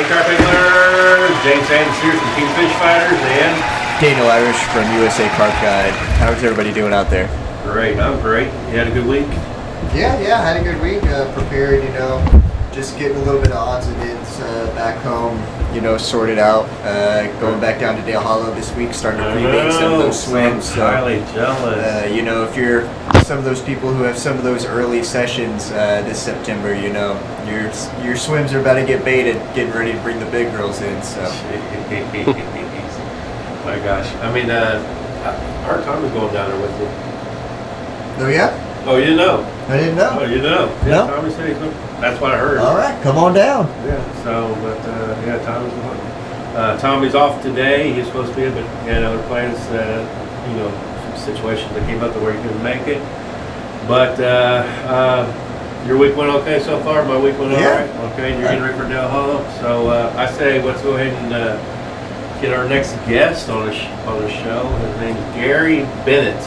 Carp Anglers. James Sanders here from Team Fish Fighters and Daniel Irish from USA CARP Guide. How's everybody doing out there? Great, I'm great. You had a good week? Yeah, had a good week. Prepared, just getting a little bit of odds and ends back home, sorted out. Going back down to Dale Hollow this week, starting to pre-make some of those swims. I'm highly jealous. If you're some of those people who have some of those early sessions this September, your swims are about to get baited, getting ready to bring the big girls in. So. My gosh, I mean, our time is going down there with you. Oh yeah? Oh, you didn't know? I didn't know. Oh, you didn't know? No. Yeah, Tommy said he's going. That's what I heard. All right, come on down. Yeah. So, but yeah, Tommy's going. Tommy's off today. He's supposed to be, but he had other plans. Some situations that came up to where he couldn't make it. But your week went okay so far. My week went all right. Okay, and you're getting ready for Dale Hollow. So I say let's go ahead and get our next guest on the show. His name's Gary Bennett.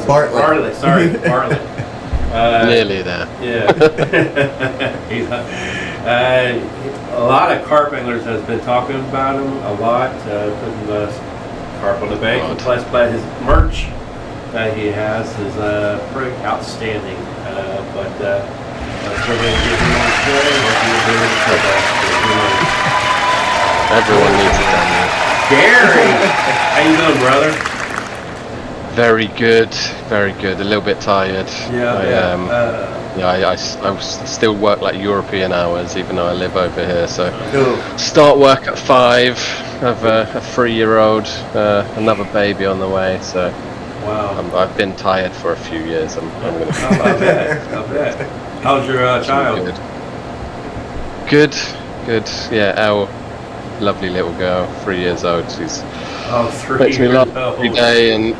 Bartlett. Sorry, Bartlett. Nearly there. Yeah. A lot of carp anglers has been talking about him a lot, putting the carp on the bank. Plus, but his merch that he has is pretty outstanding. But let's go ahead and get him on the show. Everyone needs it down there. Gary, how you doing, brother? Very good, very good. A little bit tired. I still work like European hours, even though I live over here. So start work at 5. Have a 3-year-old, another baby on the way. So wow, I've been tired for a few years. I'm gonna. I bet. How's your child? Good. Yeah, Elle, lovely little girl, 3 years old. She's 3 makes me years laugh every day, and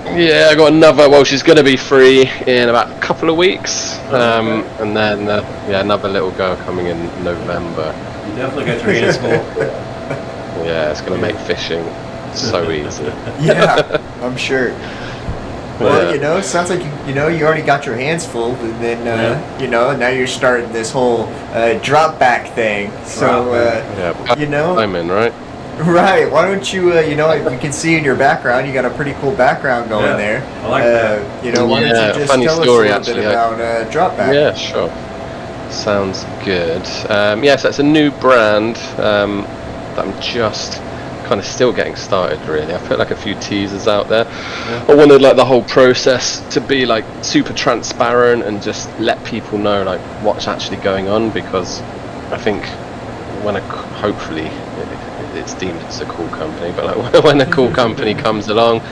yeah, I got another. Well, she's going to be 3 in about a couple of weeks, and then another little girl coming in November. You definitely got your hands full. Yeah, it's going to make fishing so easy. Yeah, I'm sure. Well, it sounds like you already got your hands full, and then now you're starting this whole drop back thing. So I'm in, right? Right. Why don't you? We can see in your background. You got a pretty cool background going there. I like that. Why don't you just funny tell story, us a little bit about drop back? Yeah, sure. Sounds good. So it's a new brand that I'm just kind of still getting started. Really, I put like a few teasers out there. Yeah. I wanted like the whole process to be like super transparent and just let people know like what's actually going on, because I think when hopefully it's deemed as a cool company, but like when a cool company comes along,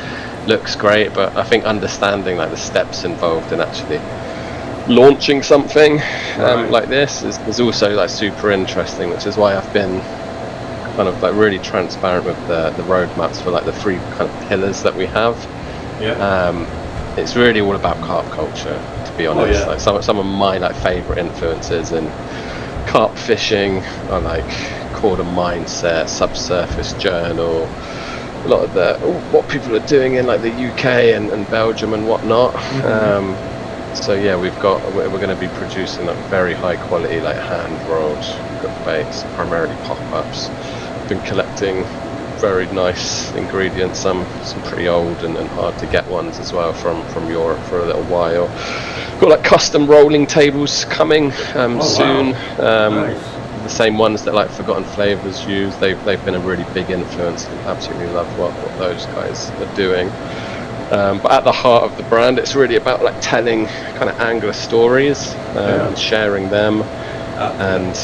looks great, but I think understanding like the steps involved in actually launching something like this is also like super interesting, which is why I've been kind of like really transparent with the roadmaps for like the 3 kind of pillars that we have. It's really all about carp culture, to be honest. Like some of my like favorite influences in carp fishing are like quarter mindset, subsurface journal, a lot of what people are doing in like the UK and Belgium and whatnot. So yeah, we're going to be producing like very high quality like hand rolled baits, primarily pop-ups. Been collecting very nice ingredients, some pretty old and hard to get ones as well from Europe for a little while. Got like custom rolling tables coming soon. Nice. The same ones that like Forgotten Flavors use. They've been a really big influence. Absolutely love what those guys are doing. But at the heart of the brand, it's really about like telling kind of angler stories and sharing them. And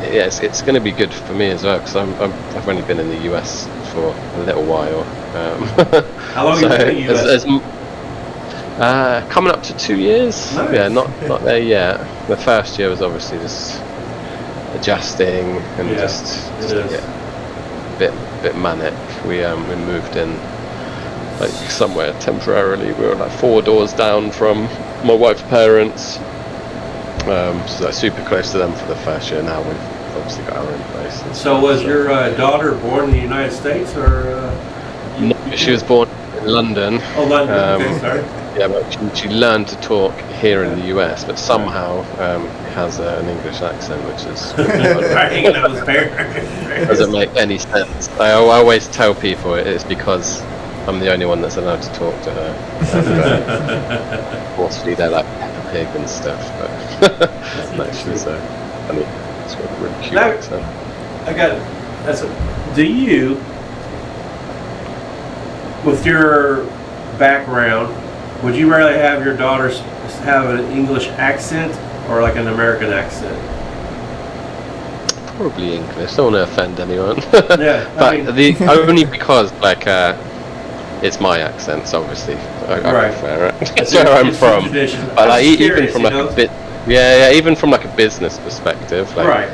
it's going to be good for me as well, because I've only been in the US for a little while. How long have you been in the US? Coming up to 2 years. Nice. Yeah, not there yet. The first year was obviously just adjusting and just a bit manic. We moved in like somewhere temporarily. We were like 4 doors down from my wife's parents. So like super close to them for the first year. Now we've obviously got our own place. So was your daughter born in the United States, or? No, she was born in London. Oh, London. Okay, sorry. Yeah, but she learned to talk here in the US, but somehow has an English accent, which is Right, that was fair. doesn't make any sense. I always tell people it's because I'm the only one that's allowed to talk to her. Mostly they're like Peppa Pig and stuff, but no, she's funny. It's got a really cute Now- accent. Do you, with your background, would you rather have your daughters have an English accent or like an American accent? Probably English. Don't want to offend anyone. Yeah, But only because it's my accents, obviously. I Right. prefer it. That's where I'm from. Tradition. But like, I'm even curious, from you like know? a bit, even from like a business perspective, like Right.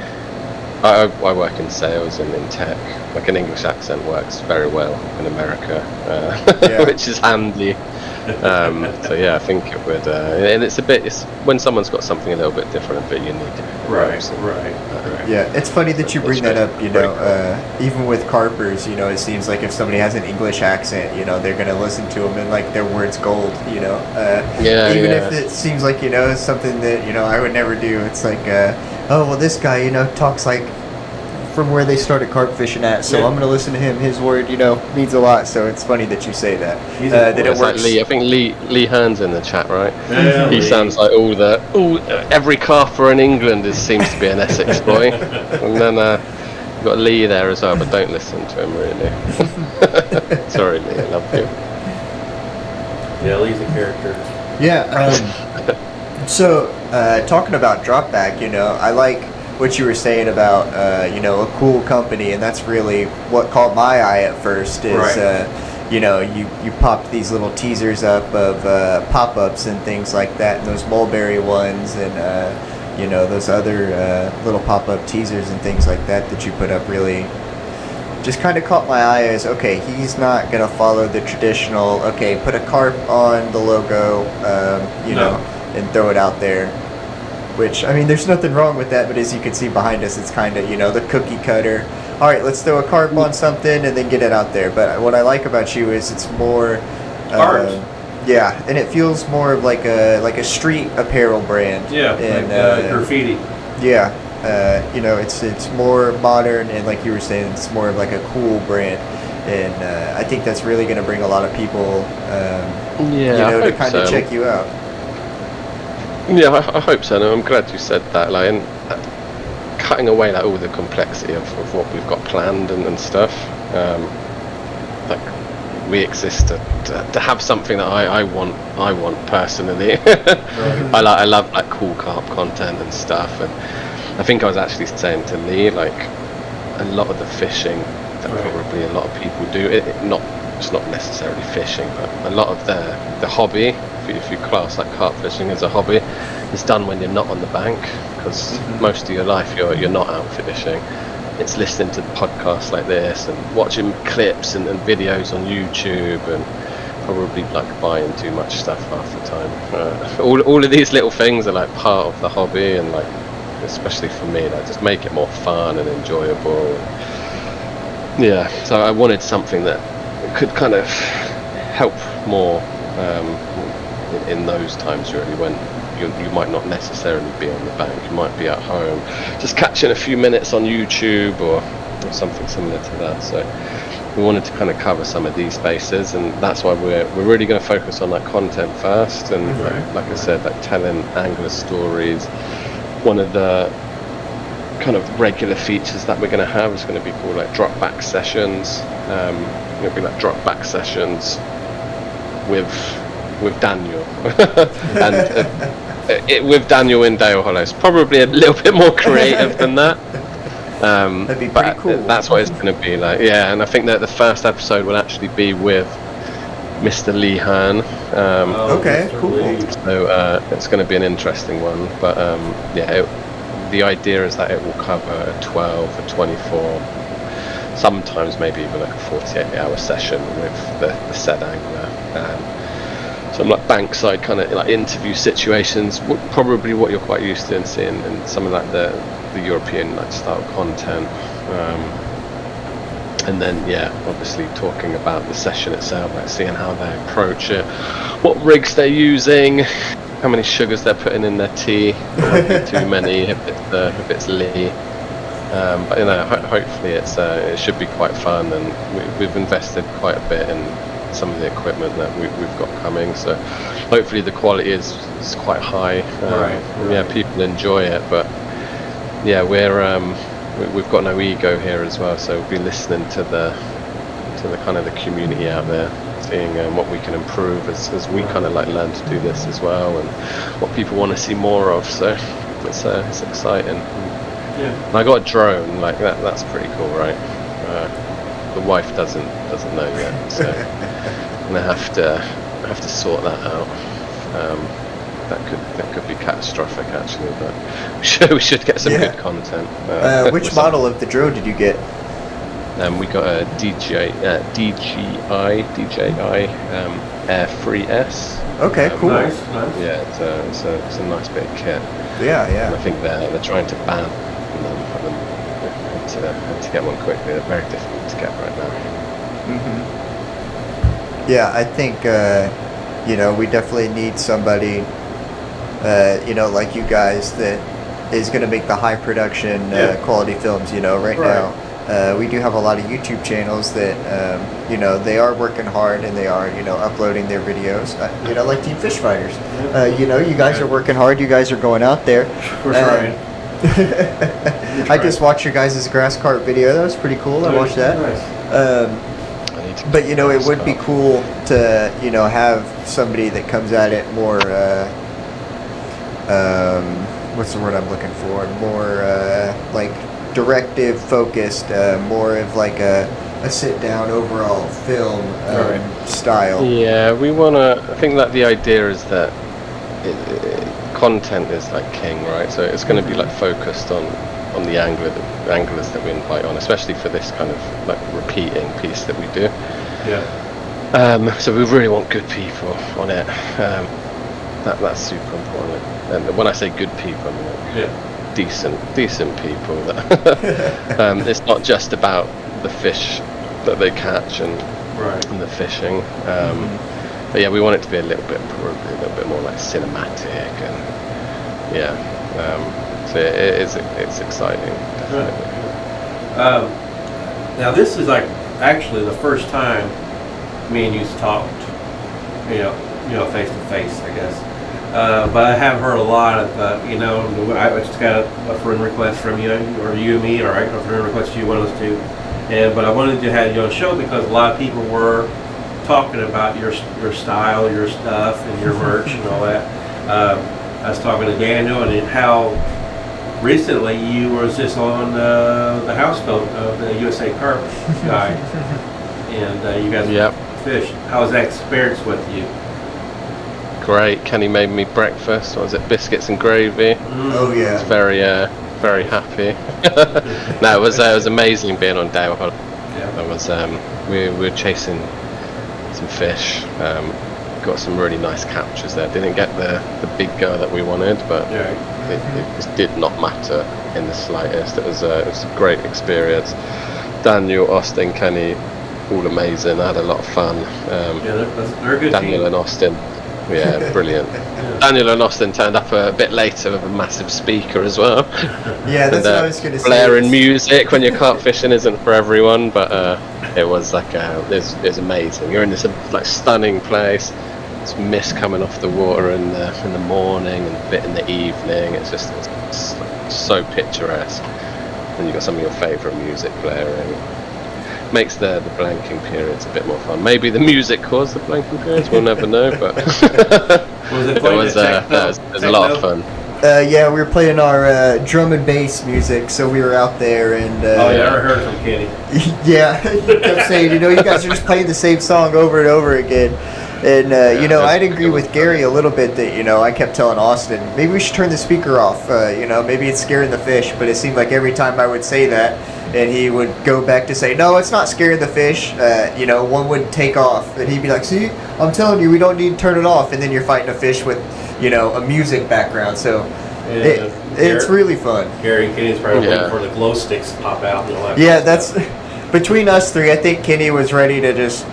I work in sales and in tech. Like an English accent works very well in America, which is handy. So yeah, I think it would, and it's when someone's got something a little bit different, but unique. Right. Yeah, it's funny that you bring that up, you know, even with carpers, you know, it seems like if somebody has an English accent, you know, they're going to listen to them and like their word's gold, you know. Even if it seems like, you know, something that, you know, I would never do. It's like, oh, well, this guy, you know, talks like from where they started carp fishing at, so I'm going to listen to him. His word, you know, means a lot, so it's funny that you say that. That it It's like works. Lee. I think Lee Hearn's in the chat, right? Yeah, He Lee. sounds like every carper in England seems to be an Essex boy. And then you've got Lee there as well, but don't listen to him really. Sorry, Lee, I love you. Yeah, Lee's a character. Yeah. So, talking about drop bag, you know, I like what you were saying about, you know, a cool company, and that's really what caught my eye at first is, Right. you know, you popped these little teasers up of pop-ups and things like that, and those mulberry ones, and, you know, those other little pop-up teasers and things like that you put up really just kind of caught my eye as, okay, he's not going to follow the traditional, okay, put a carp on the logo, you know, and throw it out there. Which, I mean, there's nothing wrong with that, but as you can see behind us, it's kind of, you know, the cookie cutter. All right, let's throw a carp on something and then get it out there. But what I like about you is it's more Art. Yeah, and it feels more of like a street apparel brand. Yeah, and, like graffiti. Yeah, you know, it's more modern, and like you were saying, it's more of like a cool brand. And I think that's really going to bring a lot of people, you know, to kind of check you out. Yeah, I hope so. And I'm glad you said that. Like, and cutting away like all the complexity of what we've got planned and stuff. Like we exist to have something that I want personally. I love like cool carp content and stuff. And I think I was actually saying to Lee, like a lot of the fishing that probably a lot of people do. It's not necessarily fishing, but a lot of the hobby. If you class like carp fishing as a hobby, it's done when you're not on the bank, because most of your life you're not out fishing. It's listening to podcasts like this and watching clips and videos on YouTube, and probably like buying too much stuff half the time. All of these little things are like part of the hobby, and like especially for me, like just make it more fun and enjoyable. Yeah, so I wanted something that could kind of help more in those times really, when you might not necessarily be on the bank, you might be at home just catching a few minutes on YouTube or something similar to that. So we wanted to kind of cover some of these bases, and that's why we're really going to focus on that content first. And like I said, like telling angler stories. One of the kind of regular features that we're going to have is going to be called like drop back sessions. It'll be like drop back sessions with Daniel and with Daniel in Dale Hollows. Probably a little bit more creative than that. That'd be pretty cool. That's what it's going to be like. Yeah, and I think that the first episode will actually be with Mr. Lee Hearn. Okay, Mr. cool. Lee. So it's going to be an interesting one. But yeah, the idea is that it will cover a 12, a 24, sometimes maybe even like a 48-hour session with the said angler. Some like bankside kind of like interview situations, probably what you're quite used to and seeing in some of like the European like style content. And then, yeah, obviously talking about the session itself, like seeing how they approach it, what rigs they're using, how many sugars they're putting in their tea, not too many if it's Lee. But hopefully it should be quite fun, and we've invested quite a bit in some of the equipment that we've got coming. So hopefully the quality is quite high. Right. Yeah, people enjoy it, but yeah, we've got no ego here as well, so we'll be listening to the kind of the community out there, seeing what we can improve as we kind of like learn to do this as well, and what people want to see more of. So it's exciting. Yeah. And I got a drone, like that's pretty cool, right? The wife doesn't know yet, so I'm gonna have to sort that out. That could be catastrophic actually, but we should get some good content. Which model of the drone did you get? We got a DJI Air 3S. Okay, cool. Nice. Yeah, it's a nice bit of kit. Yeah. And I think they're trying to ban them. To get one quickly. They're very difficult to get right now. Yeah, I think we definitely need somebody, like you guys that is going to make the high production quality films. Right now, we do have a lot of YouTube channels that they are working hard and they are uploading their videos. Like Team Fish Fighters. You guys are working hard. You guys are going out there. We're trying. I just watched your guys' grass cart video. That was pretty cool. I watched that. Nice. But it would be cool to have somebody that comes at it more. What's the word I'm looking for? More like directive focused. More of like a sit down overall film style. Yeah, we wanna. I think that the idea is that content is like king, right? So it's going to be like focused on the anglers that we invite on, especially for this kind of like repeating piece that we do. Yeah. So we really want good people on it. That's super important. And when I say good people, I mean like decent people. That it's not just about the fish that they catch and the fishing. But yeah, we want it to be a little bit more like cinematic, and so it's exciting, definitely. Now this is like actually the first time me and you've talked, face to face, I guess. But I have heard a lot of, I just got a friend request from you, or you and me, or a friend request to you, one of those two. But I wanted to have you on the show because a lot of people were talking about your style, your stuff, and your merch and all that. I was talking to Daniel and how recently you was just on the houseboat of the USA CARP guy, and you guys fish. How was that experience with you? Great. Kenny made me breakfast. What was it? Biscuits and gravy. Oh yeah. I was very happy. No, it was amazing being on Dale. That was we were chasing some fish. Got some really nice captures there. Didn't get the big go that we wanted, but it just did not matter in the slightest. It was a great experience. Daniel, Austin, Kenny, all amazing. I had a lot of fun. They're a good Daniel team. and Austin, brilliant. Daniel and Austin turned up a bit later with a massive speaker as well. Yeah, that's what I was going to say. Blaring music when you're carp fishing isn't for everyone, but it was like it was amazing. You're in this like stunning place. It's mist coming off the water in the morning and a bit in the evening. It's so picturesque. And you've got some of your favourite music blaring. Makes the blanking periods a bit more fun. Maybe the music caused the blanking periods. We'll never know, but it was a lot of fun. Yeah, we were playing our drum and bass music, so we were out there and. I heard from Kenny. Yeah, he kept saying, you guys are just playing the same song over and over again. And, I'd agree with Gary a little bit that, I kept telling Austin, maybe we should turn the speaker off. Maybe it's scaring the fish. But it seemed like every time I would say that, and he would go back to say, no, it's not scaring the fish. One would take off. And he'd be like, see, I'm telling you, we don't need to turn it off. And then you're fighting a fish with, a music background. So it's really fun. Gary and Kenny's probably waiting for the glow sticks to pop out. Yeah, that's between us three, I think Kenny was ready to just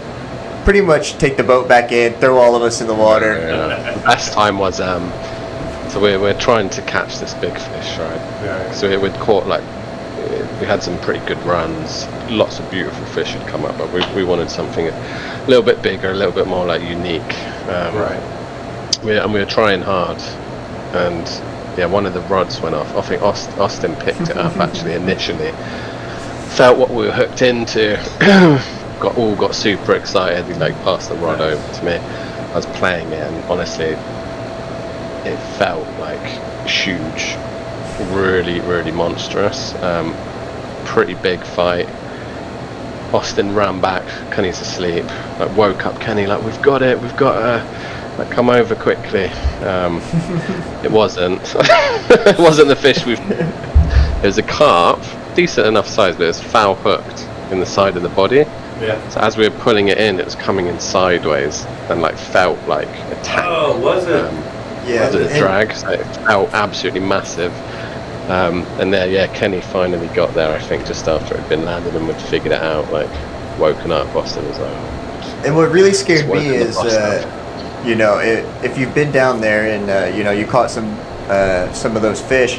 pretty much take the boat back in, throw all of us in the water. The best time was so we're trying to catch this big fish, right? Yeah. So we'd caught like we had some pretty good runs, lots of beautiful fish had come up, but we wanted something a little bit bigger, a little bit more like unique. Right. We were trying hard, and yeah, one of the rods went off. I think Austin picked it up actually initially. Felt what we were hooked into. got super excited. He like passed the rod over to me. I was playing it, and honestly, it felt like huge, really monstrous. Pretty big fight. Austin ran back. Kenny's asleep. Like woke up Kenny like, we've got it. Like, come over quickly. It wasn't. It wasn't the fish we've. It was a carp, decent enough size, but it was foul hooked in the side of the body. Yeah. So as we were pulling it in, it was coming in sideways and like felt like a tag. Oh, was it? Yeah. Was it a drag? So it felt absolutely massive. And there, yeah, Kenny finally got there. I think just after it had been landed and we'd figured it out. Like woken up, Boston was like. And what really scared Just me woken is, up. you know, if you've been down there and you know you caught some of those fish,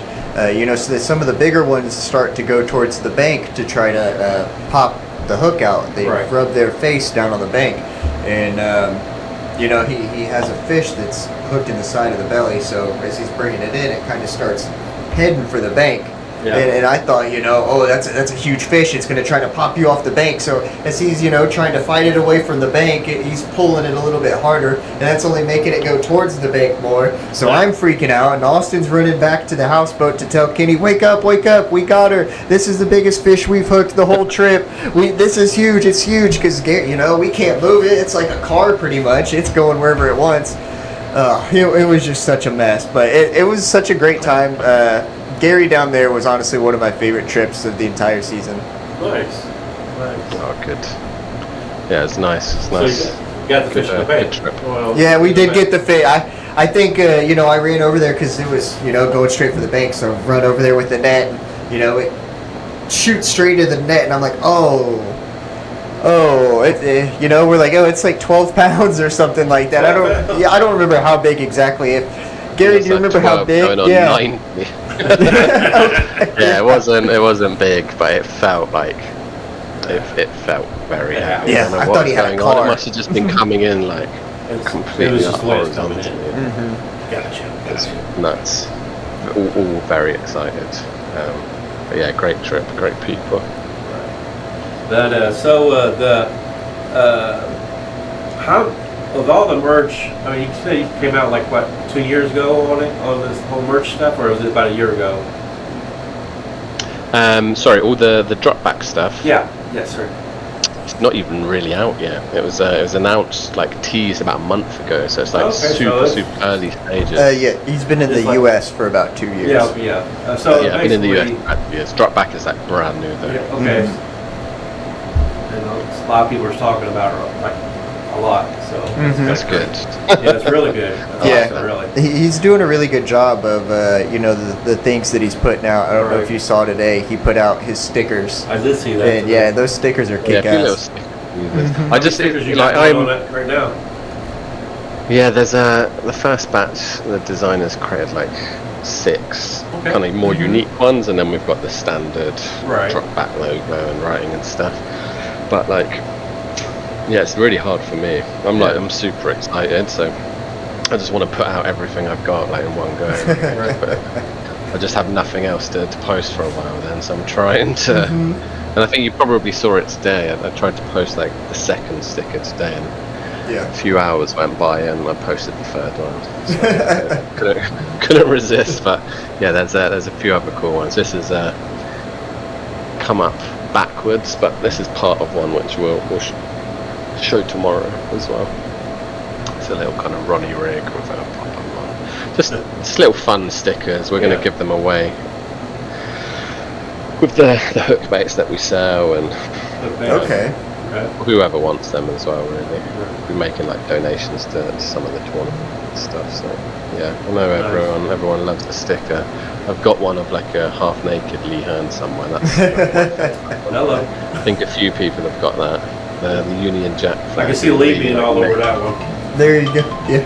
you know, so that some of the bigger ones start to go towards the bank to try to pop the hook out. They rub their face down on the bank, and you know he has a fish that's hooked in the side of the belly. So as he's bringing it in, it kind of starts heading for the bank. Yeah. And I thought, you know, oh, that's a huge fish. It's going to try to pop you off the bank. So as he's, you know, trying to fight it away from the bank, he's pulling it a little bit harder, and that's only making it go towards the bank more. So I'm freaking out, and Austin's running back to the houseboat to tell Kenny, wake up, we got her. This is the biggest fish we've hooked the whole trip. This is huge. It's huge because, you know, we can't move it. It's like a car pretty much. It's going wherever it wants. It was just such a mess, but it was such a great time. Gary down there was honestly one of my favorite trips of the entire season. Nice. Oh, good. Yeah, it's nice. It's nice. So you got the fish in the bank. Good trip. Well, Yeah, we did get the fish. I think, you know, I ran over there because it was, you know, going straight for the bank. So run over there with the net, and, you know, it shoots straight to the net, and I'm like, you know, we're like, it's like 12 pounds or something like that. I don't remember how big exactly. Gary, do you remember how big? Going on 90. Yeah, it wasn't big, but it felt like it felt very heavy. Yeah, I thought he had a car. It must have just been coming in like completely It was just the way it's coming horizontally. in. Mm-hmm. Gotcha. Nuts. All very excited. But yeah, great trip, great people. How of all the merch? I mean, you say you came out like what 2 years ago on this whole merch stuff, or was it about a year ago? Sorry, all the drop back stuff. Yeah. Yes, sir. It's not even really out yet. It was announced, like teased about a month ago, so it's like super early stages. Yeah, he's been in the U.S. for about 2 years. Yeah. Yeah, I've been in the U.S. for 2 years. Drop back is like brand new though. Yeah, okay. And a lot of people are talking about it like a lot, so That's good. Yeah, it's really good. Yeah. Awesome, really. He's doing a really good job of, you know, the things that he's putting out. I don't know if you saw today. He put out his stickers. I did see that. And yeah, those stickers are Yeah, a few little kick-ass. stickers. I just stickers you like got on it right now. Yeah, there's the first batch. The designers created like 6 kind of more unique ones, and then we've got the standard drop back logo and writing and stuff. But like, yeah, it's really hard for me. I'm super excited, so I just want to put out everything I've got like in one go. But I just have nothing else to post for a while then, so I'm trying to. And I think you probably saw it today. I tried to post like the second sticker today, and a few hours went by and I posted the third one. So couldn't resist. But yeah, there's a few other cool ones. This is come up backwards, but this is part of one which we'll show tomorrow as well. It's a little kind of Ronnie rig with a pop-up one. Just little fun stickers. We're going to give them away with the hook baits that we sell, and Okay. whoever wants them as well. Really, Right. be making like donations to some of the tournaments and stuff. So yeah, I know Nice. everyone loves the sticker. I've got one of like a half naked Lee Hearn somewhere. That's Hello. I think a few people have got that. The Union Jack I flag. can see Lee Really, being like, all over naked. that one. There you go. Yeah.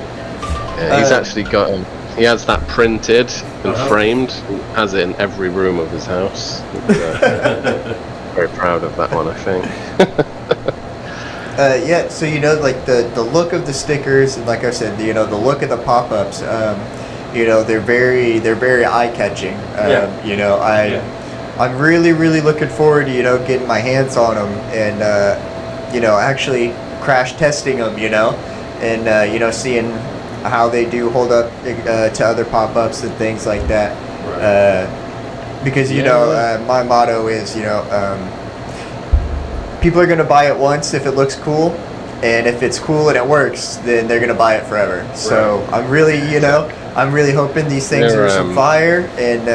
Yeah, he's Uh, actually got he has that printed and Uh-huh. framed. Has it in every room of his house. Very proud of that one, I think. Yeah, so like the look of the stickers, and like I said, the look of the pop-ups, they're very eye-catching. Yeah. I'm really looking forward to getting my hands on them and actually crash testing them, and seeing how they do hold up to other pop-ups and things like that. Right. Because Yeah. my motto is people are gonna buy it once if it looks cool, and if it's cool and it works, then they're gonna buy it forever. So I'm really hoping these things They're, are some fire, and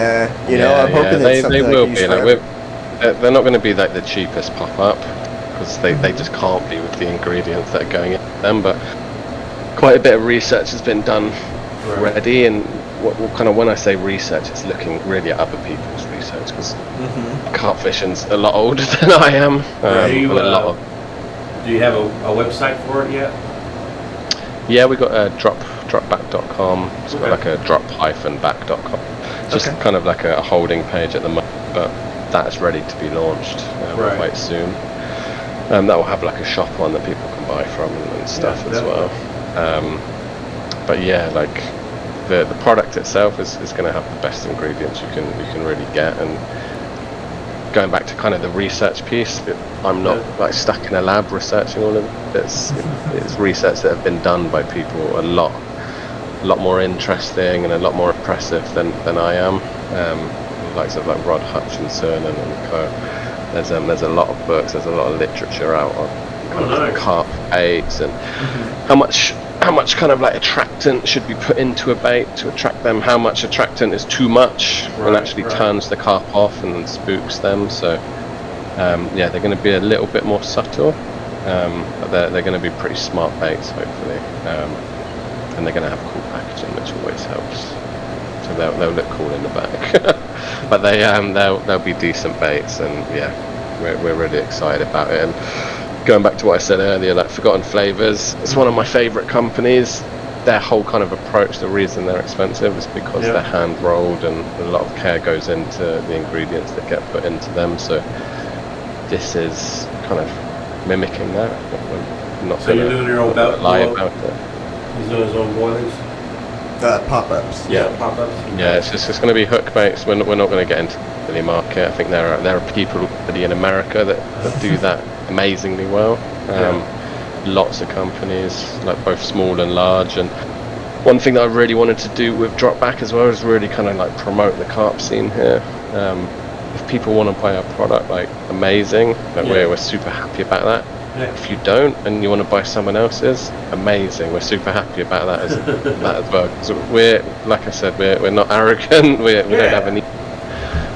Yeah, I'm hoping they it's something I will can use be. Like, forever. they're not going to be like the cheapest pop-up because they just can't be with the ingredients that are going in them. But quite a bit of research has been done Right. already, and what kind of when I say research, it's looking really at other people's research because carp fishing's a lot older than I am, Right. and a lot of Do you have a website for it yet? yeah, we got dropback.com. It's got Okay. like a drop-back.com. Just Okay. kind of like a holding page at the moment, but that's ready to be launched Right. quite soon. That will have like a shop on that people can buy from and stuff Yeah, as well. But yeah, like the product itself is going to have the best ingredients you can really get. And going back to kind of the research piece, I'm not like stuck in a lab researching all of it. It's research that have been done by people a lot more interesting and a lot more impressive than I am. Likes of like Rod Hutchinson and co. There's a lot of books, there's a lot of literature out on kind of nice. carp baits and how much kind of like attractant should be put into a bait to attract them, how much attractant is too much and Right, actually right. turns the carp off and spooks them. So yeah, they're going to be a little bit more subtle, but they're going to be pretty smart baits hopefully, and they're going to have cool packaging, which always helps. So they'll look cool in the bag. But they'll be decent baits, and yeah, we're really excited about it. And going back to what I said earlier, like Forgotten Flavors, it's one of my favorite companies. Their whole kind of approach, the reason they're expensive is because they're hand rolled and a lot of care goes into the ingredients that get put into them. So this is kind of mimicking that. I'm not So you're doing your own lie about it. He's doing his own boilings. Pop-ups. Yeah. Pop-ups. Yeah, it's going to be hook baits. We're not going to get into the Philly market. I think there are people already in America that do that amazingly well. Lots of companies, like both small and large. And one thing that I really wanted to do with Drop Back as well is really kind of like promote the carp scene here. If people want to buy our product, like amazing. Like we're super happy about that. Yeah. If you don't and you want to buy someone else's, amazing. We're super happy about that as well. So we're, like I said, we're not arrogant. We don't have any.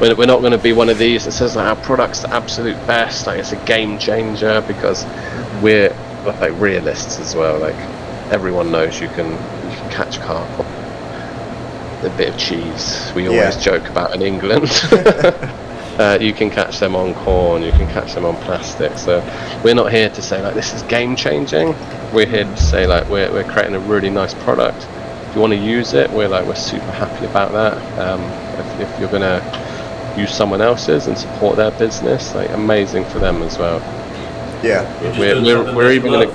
We're not going to be one of these that says that our product's the absolute best. Like it's a game changer, because we're like realists as well. Like everyone knows you can catch carp on a bit of cheese. We always joke about in England. You can catch them on corn, you can catch them on plastic. So we're not here to say like this is game changing. We're here to say like we're creating a really nice product. If you want to use it, we're super happy about that. If you're gonna use someone else's and support their business, like amazing for them as well. Yeah. We're even gonna.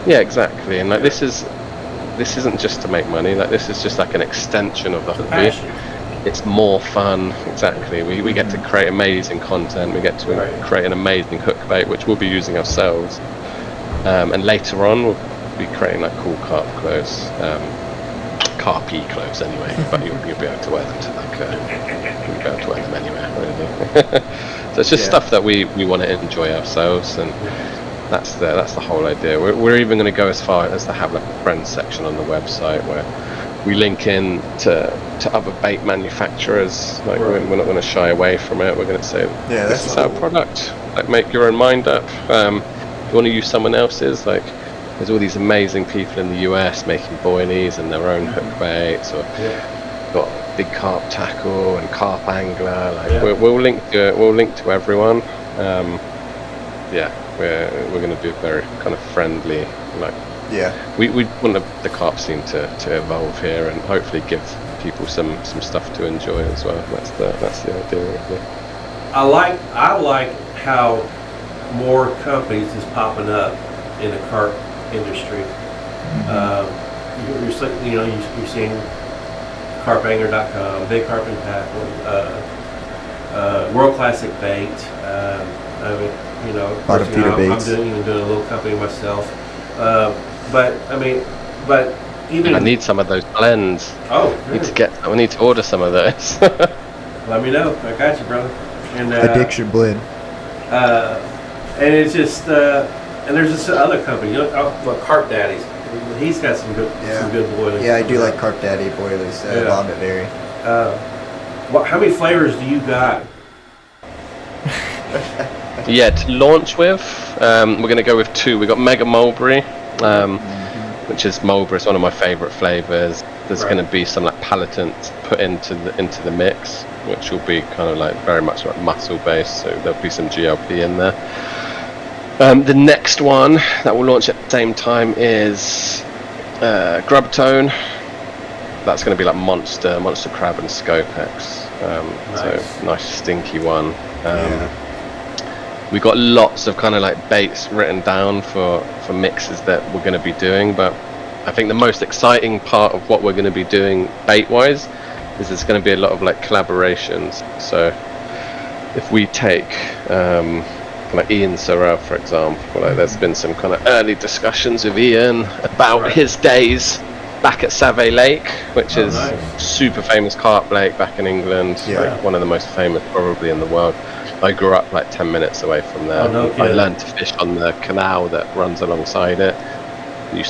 Yeah, exactly. And like this isn't just to make money. Like this is just like an extension of the hobby. It's more fun. Exactly. We get to create amazing content. We get to create an amazing hook bait, which we'll be using ourselves. And later on, we'll be creating like cool carp clothes, carpy clothes anyway. But you'll be able to wear them to like you'll be able to wear them anywhere. Really. So it's just stuff that we want to enjoy ourselves, and that's the whole idea. We're even going to go as far as to have like a friends section on the website where we link in to other bait manufacturers. Like we're not going to shy away from it. We're going to say this is our product. Like make your own mind up. you want to use someone else's, like there's all these amazing people in the US making boilies and their own hook baits, or got big carp tackle and carp angler. Like we'll link to everyone. We're going to be very kind of friendly. Like we want the carp scene to evolve here and hopefully give people some stuff to enjoy as well. That's the idea. Really. I like how more companies is popping up in the carp industry. You're seeing carpangler.com, Big Carp and Tackle, World Classic Bait. Of course, I'm doing a little company myself. But even I need some of those blends. Oh, really? I need to order some of those. Let me know. I got you, brother. And Addiction blend. And it's just and there's this other company, Carp Daddies. He's got some good boilies. Yeah, I do like Carp Daddy boilies. Vomit Berry. How many flavors do you got? Yeah, to launch with, we're going to go with 2. We got Mega Mulberry, which is mulberry. It's one of my favourite flavours. There's going to be some like palatants put into the mix, which will be kind of like very much like muscle based. So there'll be some GLP in there. The next one that will launch at the same time is Grub Tone. That's going to be like monster crab and Scopex. Nice. So nice stinky one. We got lots of kind of like baits written down for mixes that we're going to be doing, but I think the most exciting part of what we're going to be doing bait wise is there's going to be a lot of like collaborations. So if we take like Ian Sorrell, for example, like there's been some kind of early discussions with Ian about his days back at Save Lake, which is super famous carp lake back in England, like one of the most famous probably in the world. I grew up like 10 minutes away from there. I learned to fish on the canal that runs alongside it. We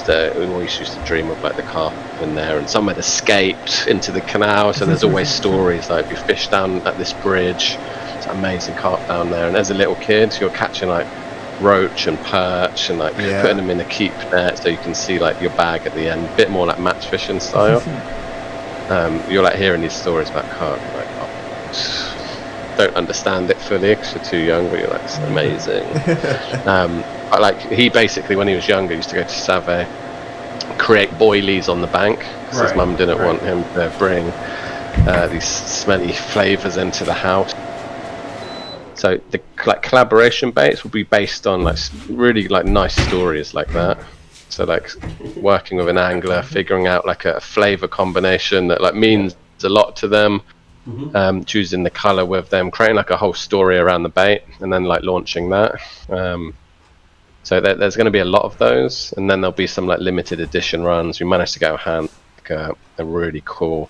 always used to dream of like the carp in there, and some had escaped into the canal, so there's always stories like we fished down at this bridge. It's amazing carp down there, and as a little kid you're catching like roach and perch and like putting them in a keep net so you can see like your bag at the end, a bit more like match fishing style. You're like hearing these stories about carp, like don't understand it fully because you're too young, but you're like, it's amazing. But like he basically, when he was younger, used to go to Save, create boilies on the bank because his mum didn't want him to bring these smelly flavours into the house. So the like collaboration baits will be based on like really like nice stories like that. So like working with an angler, figuring out like a flavour combination that like means a lot to them. Choosing the color with them, creating like a whole story around the bait, and then like launching that. So there's going to be a lot of those, and then there'll be some like limited edition runs. We managed to go hand like a really cool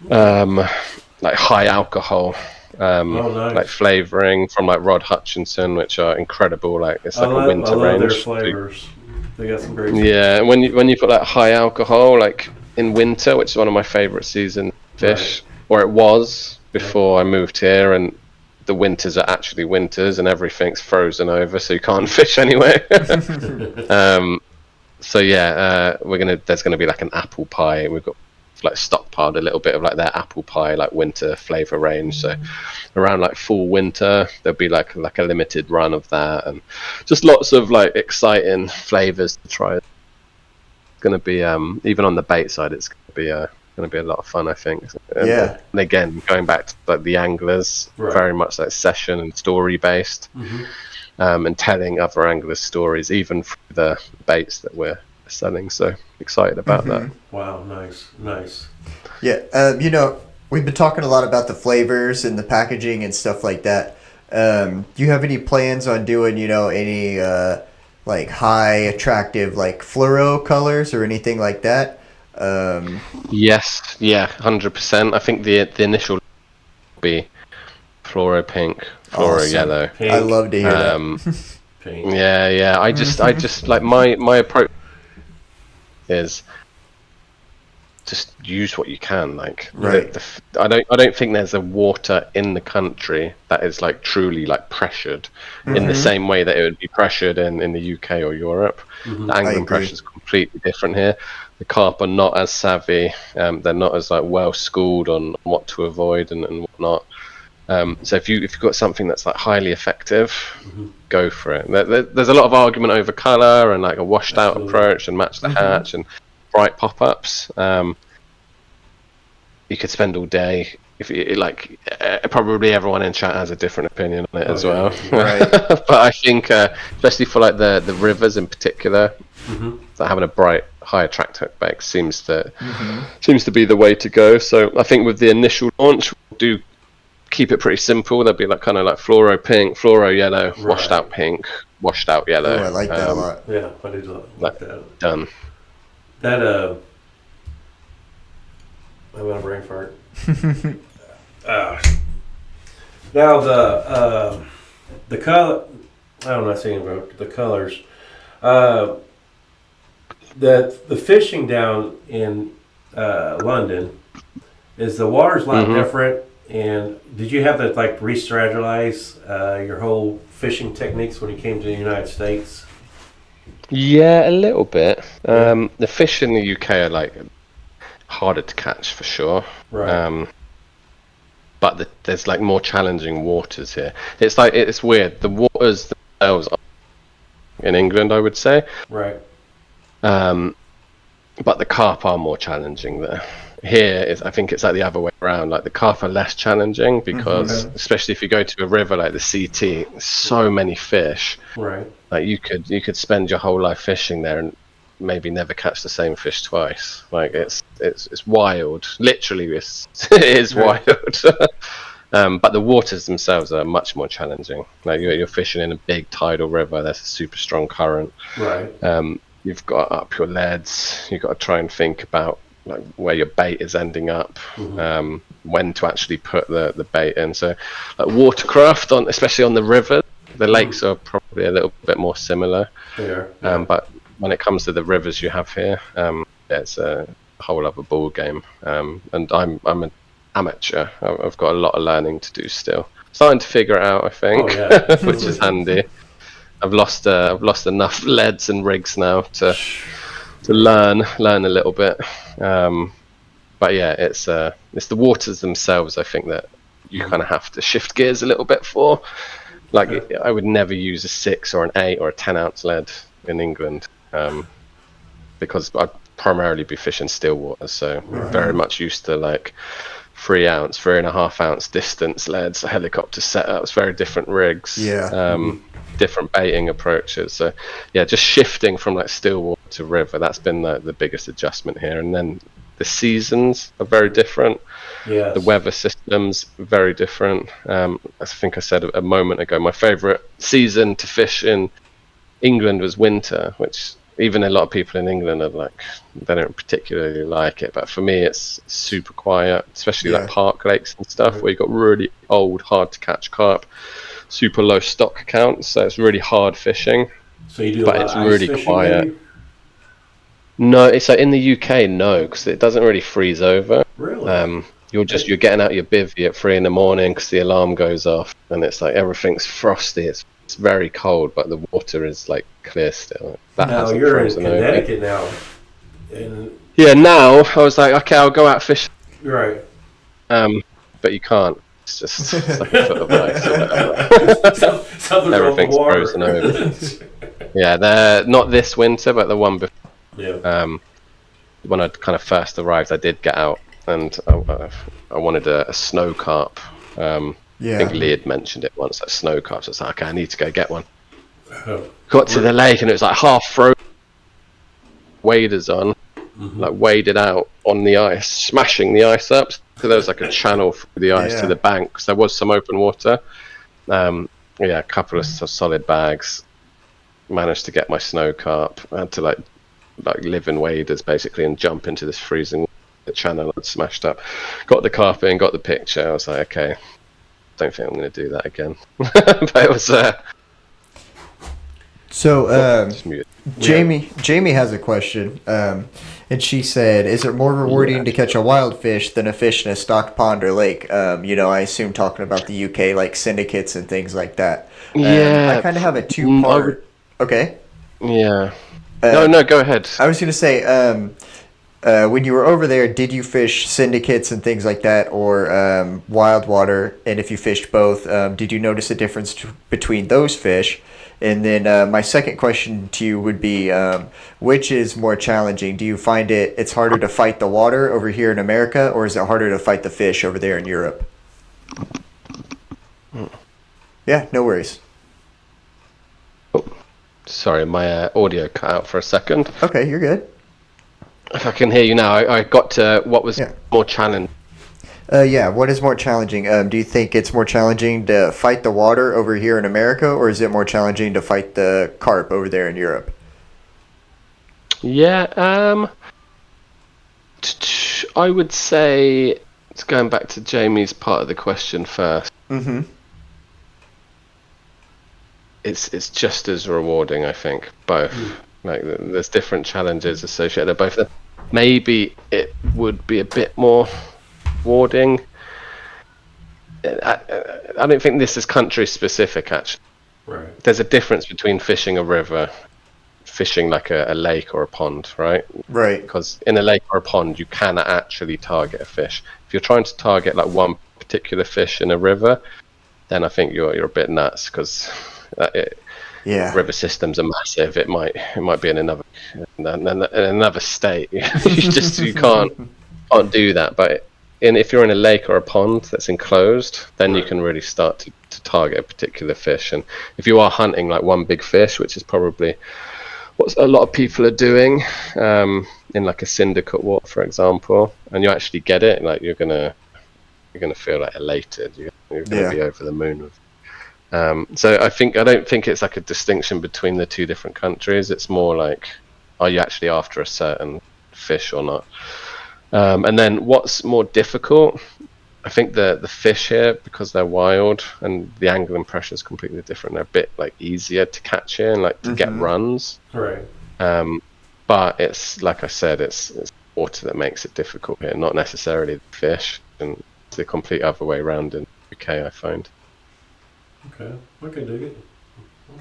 like high alcohol like flavoring from like Rod Hutchinson, which are incredible. Like it's like a winter range. Their flavors. They got some great. Yeah, and when you put like high alcohol like in winter, which is one of my favorite season fish. Or it was before I moved here, and the winters are actually winters and everything's frozen over, so you can't fish anywhere. So yeah, there's gonna be like an apple pie. We've got like stockpiled a little bit of like their apple pie like winter flavor range. So around like fall winter there'll be like a limited run of that, and just lots of like exciting flavors to try. It's gonna be even on the bait side, it's gonna be a lot of fun, I think. And again, going back to like the anglers, very much like session and story based, and telling other anglers stories, even through the baits that we're selling. So excited about that. Wow, nice. Yeah, we've been talking a lot about the flavors and the packaging and stuff like that. Do you have any plans on doing, any like high attractive like fluoro colors or anything like that? Yes, 100%. I think the initial will be fluoro pink, fluoro yellow. Pink. I love to hear that. Pink. Yeah. I just like my approach is just use what you can. Like, Right. I don't think there's a water in the country that is like truly like pressured in the same way that it would be pressured in the UK or Europe. Mhm. The angling pressure is completely different here. The carp are not as savvy. They're not as like well schooled on what to avoid and whatnot. So if you've got something that's like highly effective, go for it. There's a lot of argument over color and like a washed out approach and match the hatch and bright pop-ups. You could spend all day. If you like, probably everyone in chat has a different opinion on it as well. Right. But I think, especially for like the rivers in particular, that having a bright, high attract hook bait seems to be the way to go. So I think with the initial launch, we'll do keep it pretty simple. There'll be like kind of like fluoro pink, fluoro yellow, washed out pink, washed out yellow. Oh, I like that a lot. Yeah, I do like that. Done. That I'm gonna brain fart. Now the color. I'm not saying about the colors. The fishing down in London is the water's a lot different. And did you have to like re-strategize your whole fishing techniques when you came to the United States? Yeah, a little bit. The fish in the UK are like harder to catch for sure. Right. But there's like more challenging waters here. It's like it's weird. The waters themselves are in England, I would say. Right. But the carp are more challenging there. Here, I think it's like the other way around. Like the carp are less challenging because, especially if you go to a river like the CT, there's so many fish. Right. Like you could spend your whole life fishing there and maybe never catch the same fish twice. Like it's wild. Literally, it is wild. But the waters themselves are much more challenging. Like you're fishing in a big tidal river. There's a super strong current. Right. You've got up your leads. You've got to try and think about like where your bait is ending up, when to actually put the bait in. So like watercraft especially on the river, the lakes are probably a little bit more similar. Yeah. But when it comes to the rivers you have here, it's a whole other ball game. And I'm an amateur. I've got a lot of learning to do still. Starting to figure it out, I think, which is handy. I've lost enough leads and rigs now to learn a little bit. But yeah, it's the waters themselves, I think, that you kind of have to shift gears a little bit for. Like I would never use a 6 or an 8 or a 10-ounce lead in England, because I'd primarily be fishing still waters, so very much used to like 3-ounce, 3.5-ounce distance leads, helicopter setups, very different rigs, different baiting approaches. So yeah, just shifting from like still water to river, that's been the biggest adjustment here. And then the seasons are very different. Yeah. The weather systems very different. I think I said a moment ago, my favorite season to fish in England was winter, which even a lot of people in England are like, they don't particularly like it, but for me it's super quiet, especially like park lakes and stuff where you've got really old, hard to catch carp, super low stock counts, so it's really hard fishing. So you do, but it's really quiet. Maybe? No, it's like in the UK, no, because it doesn't really freeze over. Really? You're getting out your bivvy at 3 a.m. because the alarm goes off, and it's like everything's frosty. It's very cold, but the water is like clear still. Now you're in Connecticut now. Yeah, now I was like, okay, I'll go out fishing. Right. But you can't. It's just like a foot of ice or whatever. Everything's frozen over. Yeah, they're not this winter, but the one before. Yeah. When I kind of first arrived, I did get out, and I wanted a snow carp. I think Lee had mentioned it once, like snow carp. So it's like, okay, I need to go get one. Got to the lake, and it was like half frozen. Waders on, like waded out on the ice, smashing the ice up. So there was like a channel through the ice to the bank, because there was some open water. A couple of solid bags. Managed to get my snow carp. I had to like live in waders basically and jump into this freezing channel and smashed up. Got the carp in, got the picture. I was like, okay, don't think I'm going to do that again. But it was. So Jamie has a question, and she said, "Is it more rewarding to catch a wild fish than a fish in a stocked pond or lake?" I assume talking about the UK, like syndicates and things like that. Yeah, I kind of have a two-part. Okay. Yeah. Uh, No, go ahead. I was going to say, when you were over there, did you fish syndicates and things like that, or wild water? And if you fished both, did you notice a difference between those fish? And then my second question to you would be, which is more challenging? Do you find it's harder to fight the water over here in America, or is it harder to fight the fish over there in Europe? Yeah, no worries. Sorry, my audio cut out for a second. Okay, you're good. If I can hear you now, I got to what was more challenging. Yeah, what is more challenging? Do you think it's more challenging to fight the water over here in America, or is it more challenging to fight the carp over there in Europe? Yeah, I would say, it's going back to Jamie's part of the question first. Mm-hmm. It's just as rewarding, I think, both. Like, there's different challenges associated with both of them. Maybe it would be a bit more rewarding. I don't think this is country specific, actually. Right. There's a difference between fishing a river, fishing like a lake or a pond, right? Right. Because in a lake or a pond, you can actually target a fish. If you're trying to target like one particular fish in a river, then I think you're a bit nuts, because river systems are massive. It might be in another state. you can't do that. But if you're in a lake or a pond that's enclosed, then you can really start to target a particular fish. And if you are hunting like one big fish, which is probably what a lot of people are doing, in like a syndicate water, for example, and you actually get it, like you're gonna feel like elated. You're gonna be over the moon with. So I don't think it's like a distinction between the two different countries. It's more like, are you actually after a certain fish or not? And then what's more difficult? I think the fish here, because they're wild and the angling pressure is completely different, they're a bit like easier to catch here and like to get runs. Right. But it's like I said, it's water that makes it difficult here, not necessarily the fish. And it's the complete other way around in the UK, I find. Okay, I can dig it.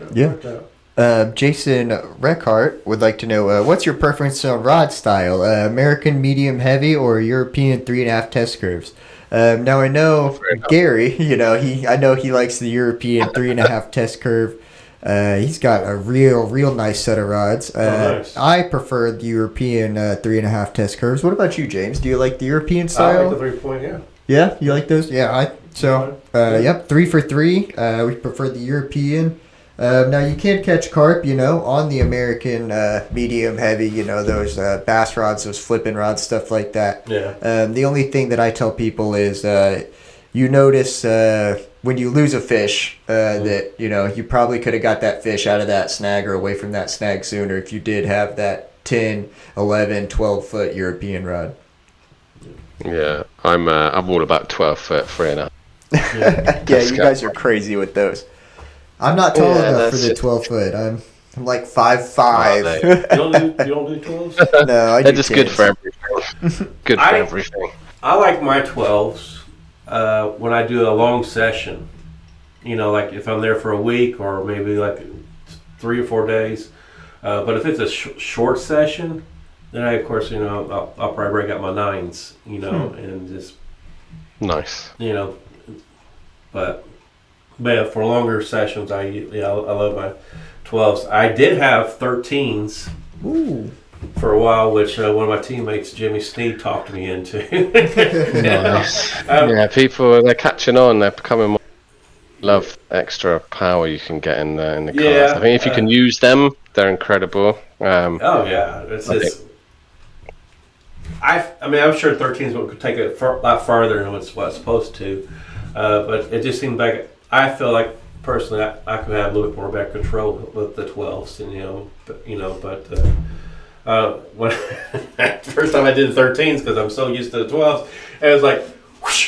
Okay, yeah. Jason Reckhart would like to know, what's your preference on rod style? American medium heavy or European 3.5 test curves? Now I know Gary, I know he likes the European 3.5 test curve. He's got a real nice set of rods. Nice. I prefer the European 3.5 test curves. What about you, James? Do you like the European style? I like the 3-point, yeah. Yeah, you like those? Yeah, yep, 3 for 3. We prefer the European. Now you can catch carp, on the American medium heavy, those bass rods, those flipping rods, stuff like that. Yeah. The only thing that I tell people is you notice when you lose a fish that, you probably could have got that fish out of that snag or away from that snag sooner if you did have that 10, 11, 12-foot European rod. Yeah, I'm all about 12-foot 3.5. Yeah, you guys are crazy with those. I'm not tall enough for the 12-foot. I'm like 5'5". You don't do 12s? No, I do. They're just 10s. good for everything. Good for everything. I like my 12s when I do a long session. Like if I'm there for a week or maybe like 3 or 4 days. But if it's a short session, then of course, I'll probably break out my 9s, and just Nice. But for longer sessions, I love my 12s. I did have 13s for a while, which one of my teammates, Jimmy Sneed, talked me into. Nice. People, they're catching on. They're becoming more. Love extra power you can get in the cars. I think if you can use them, they're incredible. I'm sure 13s could take it a lot farther than what's supposed to, but it just seemed like I feel like personally I could have a little bit more back control with the 12s, when first time I did the 13s because I'm so used to the 12s, it was like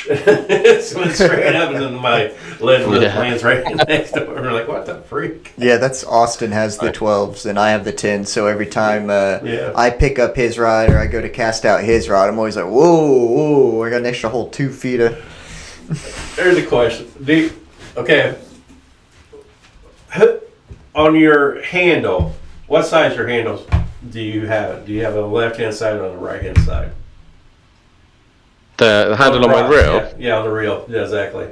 It went straight up into my lead lands right next to it. We're like, what the freak? Yeah, that's Austin has the 12s and I have the 10s. So every time I pick up his rod or I go to cast out his rod, I'm always like, whoa, I got an extra whole 2 feet of. There's a question. On your handle, what size your handles do you have? Do you have a left-hand side or on the right-hand side? The handle on my reel? Yeah, on the reel. Yeah, exactly.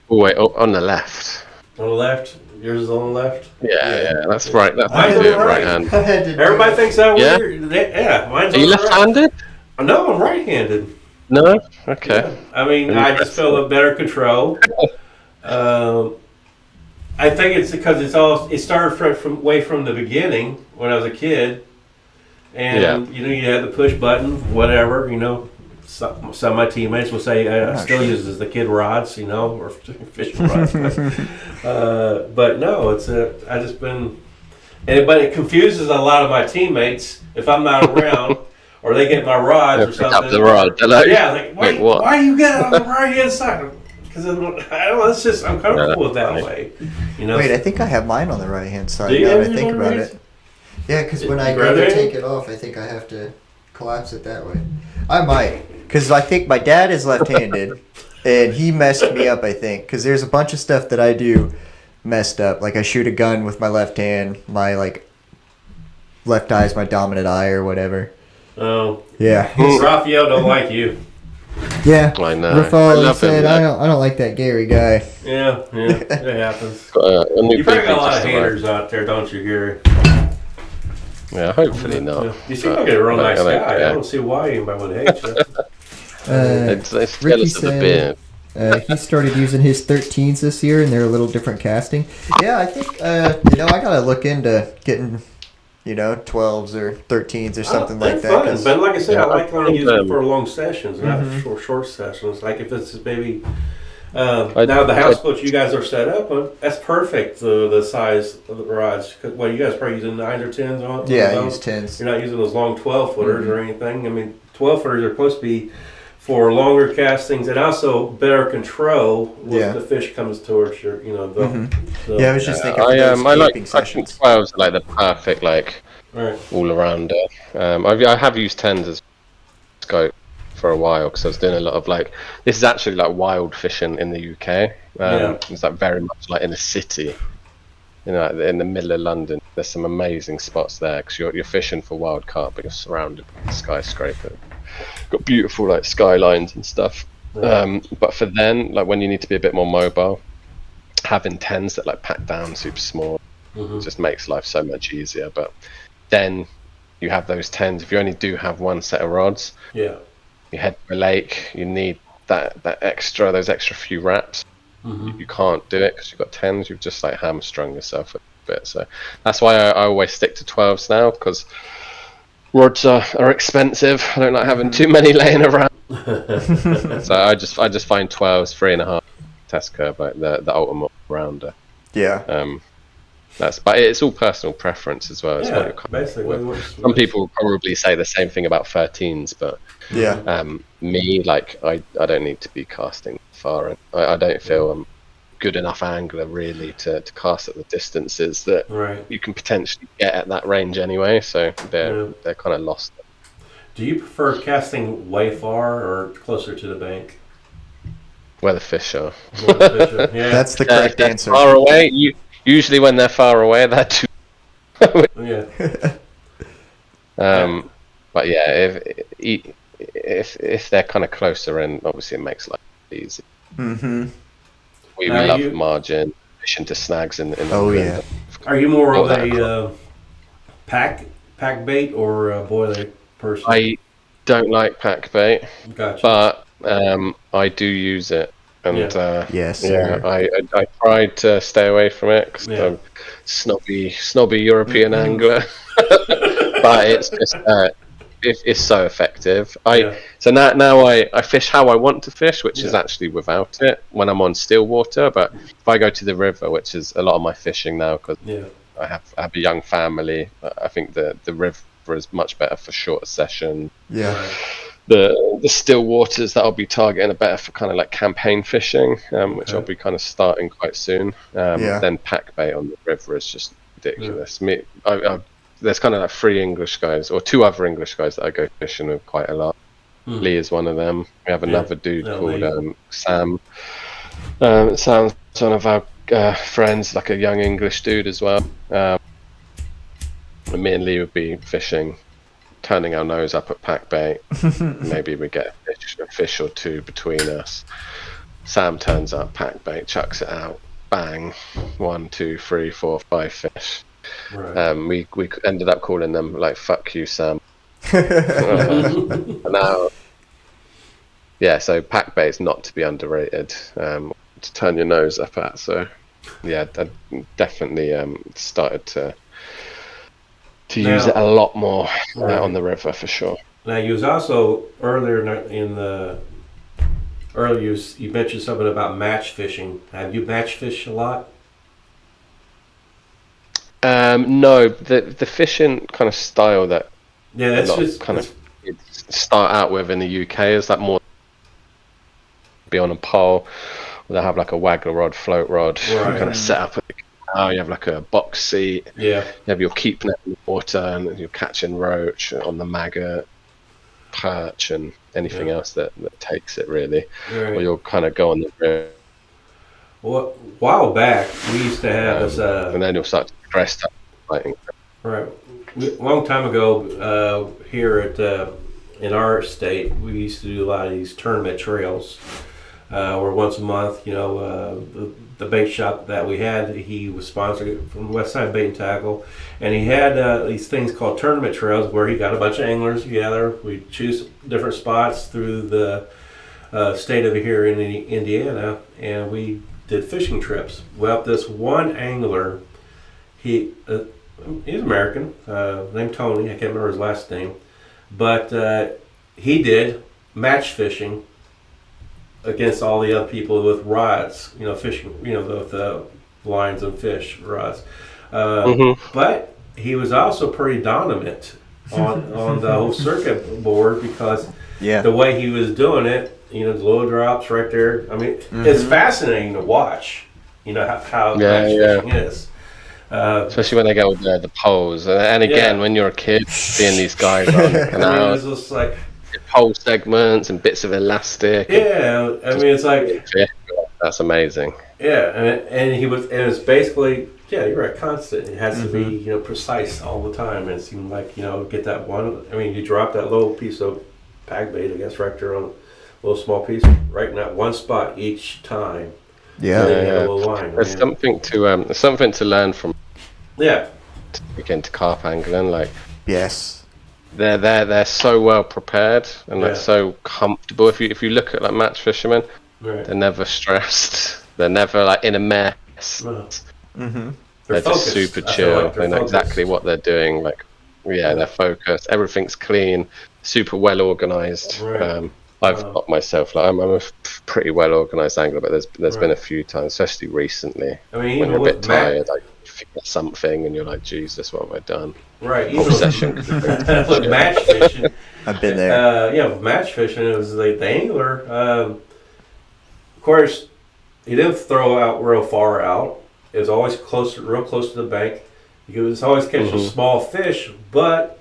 Oh, wait, on the left. On the left? Yours is on the left? Yeah, that's right. That's Mine's how you do it, on the right right. hand. Everybody thinks that Yeah? weird. Yeah, mine's Are you on the right. left-handed? No, I'm right-handed. No? Okay. Yeah. I mean, I just feel a better control. I think it's because it started from way from the beginning when I was a kid, and you had the push button, whatever. Some of my teammates will say I still use the kid rods, or fishing rods. But no, I just been, but it confuses a lot of my teammates if I'm not around. Or they get my rods or something. Up the rod. Like, why you got it on the right hand side? Because I don't know, it's just I'm comfortable with that way. Wait, I think I have mine on the right hand side. Do you Now have that I it think on the about right? it. Yeah, because when I go to take it off, I think I have to collapse it that way. I might, because I think my dad is left-handed, and he messed me up. I think because there's a bunch of stuff that I do messed up. Like I shoot a gun with my left hand. My left eye is my dominant eye or whatever. Oh. Yeah. Raphael don't like you. Yeah. I know. Raphael said, I don't like that Gary guy. Yeah, it happens. You You probably got a lot of haters out there, don't you, Gary? Yeah, hopefully not. Yeah. You seem like a real nice guy. I don't see why anybody would hate you. It's Ricky jealous of the beard. said he started using his 13s this year, and they're a little different casting. Yeah, I think I gotta look into getting 12s or 13s or something like that. Fun. But like I said, I like only using them for long sessions, not short sessions. Like if it's maybe now the house boat you guys are set up on, that's perfect. The size of the rods. Well, you guys probably using 9s or 10s on. Yeah, I use 10s. You're not using those long 12 footers or anything. I mean, 12 footers are supposed to be for longer castings and also better control when the fish comes towards your, I was just thinking. I like sessions. 12s are like the perfect all around. I have used 10s as scope for a while because I was doing a lot of this is actually wild fishing in the UK. It's very much in the city. In the middle of London, there's some amazing spots there because you're fishing for wild carp, but you're surrounded by skyscrapers. Got beautiful skylines and stuff. But for then, when you need to be a bit more mobile, having 10s that pack down super small just makes life so much easier. But then you have those 10s. If you only do have one set of rods, you head to a lake, you need those extra few wraps. You can't do it because you've got 10s. You've just hamstrung yourself a bit. So that's why I always stick to 12s now, because rods are expensive. I don't like having too many laying around. So I just find 12s 3.5 test curve the ultimate rounder. Yeah. But it's all personal preference as well. It's what you're basically. Some people probably say the same thing about 13s, but me, I don't need to be casting far, and I don't feel I'm good enough angler really to cast at the distances that you can potentially get at that range anyway. So they're kind of lost. Do you prefer casting way far or closer to the bank? Where the fish are. That's the correct answer. Far away. Usually when they're far away, they're too. But yeah, if they're kind of closer in, obviously it makes life easy. We love margin, fishing to snags in the Are you more of a pack bait or a boiler person? I don't like pack bait, Gotcha. but I do use it. And yes, I tried to stay away from it because I'm snobby European angler. But it's just it's so effective. So now I fish how I want to fish, which is actually without it when I'm on still water. But if I go to the river, which is a lot of my fishing now, because I have a young family, I think the river is much better for shorter session. the still waters that I'll be targeting are better for kind of like campaign fishing, which I'll be kind of starting quite soon. Then pack bait on the river is just ridiculous. There's kind of like 3 English guys or 2 other English guys that I go fishing with quite a lot. Lee is one of them. We have another dude called Sam. Sam's one of our friends, like a young English dude as well. And me and Lee would be fishing, turning our nose up at pack bait. Maybe we get a fish or 2 between us. Sam turns up, pack bait, chucks it out, bang, 1, 2, 3, 4, 5 fish. Right. We ended up calling them like "fuck you, Sam." Now, so pack bait is not to be underrated. To turn your nose up at. So, I definitely started to use it a lot more on the river for sure. Now, you was also earlier you mentioned something about match fishing. Have you match fished a lot? No, the fishing kind of style that that's just kind of start out with in the UK is that more be on a pole. They have like a waggle rod, float rod, kind of set up. You have like a box seat. Yeah. You have your keep net in the water, and you're catching roach on the maggot, perch, and anything else that takes it really. Right. Or you'll kind of go on the river. Well, a while back, we used to have this. And then you'll start to progress up fighting. Right. A long time ago, here at in our state, we used to do a lot of these tournament trails. Or once a month, the bait shop that we had, he was sponsored from West Side Bait and Tackle, and he had these things called tournament trails where he got a bunch of anglers together. We choose different spots through the state over here in Indiana, and we did fishing trips. Well, this one angler, he's American, named Tony. I can't remember his last name, but he did match fishing against all the other people with rods, fishing, with lines and fish rods. But he was also pretty dominant on the whole circuit board because the way he was doing it, the low drops right there. I mean, it's fascinating to watch, how match fishing is. Especially when they go with the poles. And again, when you're a kid, seeing these guys on the canal. It's just like pole segments and bits of elastic. It's like that's amazing. And it's basically you're right, constant. It has to be precise all the time. And it seemed like get that one. I mean, you drop that little piece of pack bait, I guess, right there on a little small piece, right in that one spot each time. A little line. There's something to learn from. To get into carp angling, like yes. They're so well prepared and like so comfortable. If you look at like match fishermen, they're never stressed. They're never like in a mess. They're just super chill. Like they know exactly what they're doing. Like they're focused. Everything's clean, super well organized. I've got myself like I'm a pretty well organized angler, but there's been a few times, especially recently, when you're a bit tired, like you forget something and you're like, Jesus, what have I done? Right. Obsession. With match fishing. I've been there. With match fishing, it was like the angler. Of course, he didn't throw out real far out. It was always real close to the bank. He was always catching small fish, but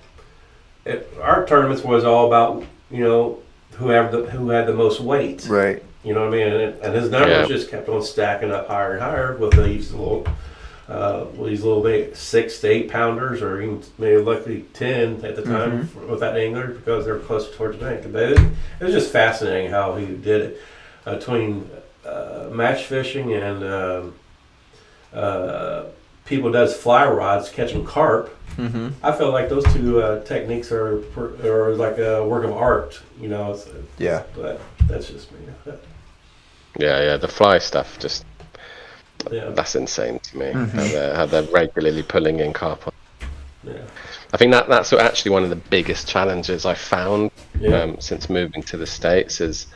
our tournaments was all about who had the most weight. Right. You know what I mean? And his numbers just kept on stacking up higher and higher with these little 6 to 8 pounders, or even maybe luckily 10 at the time with that angler because they were closer towards the bank. But it was just fascinating how he did it between match fishing and people does fly rods catching carp. I feel like those two techniques are like a work of art, But that's just me. The fly stuff just that's insane to me. How they're regularly pulling in carp. I think that's actually one of the biggest challenges I found since moving to the States is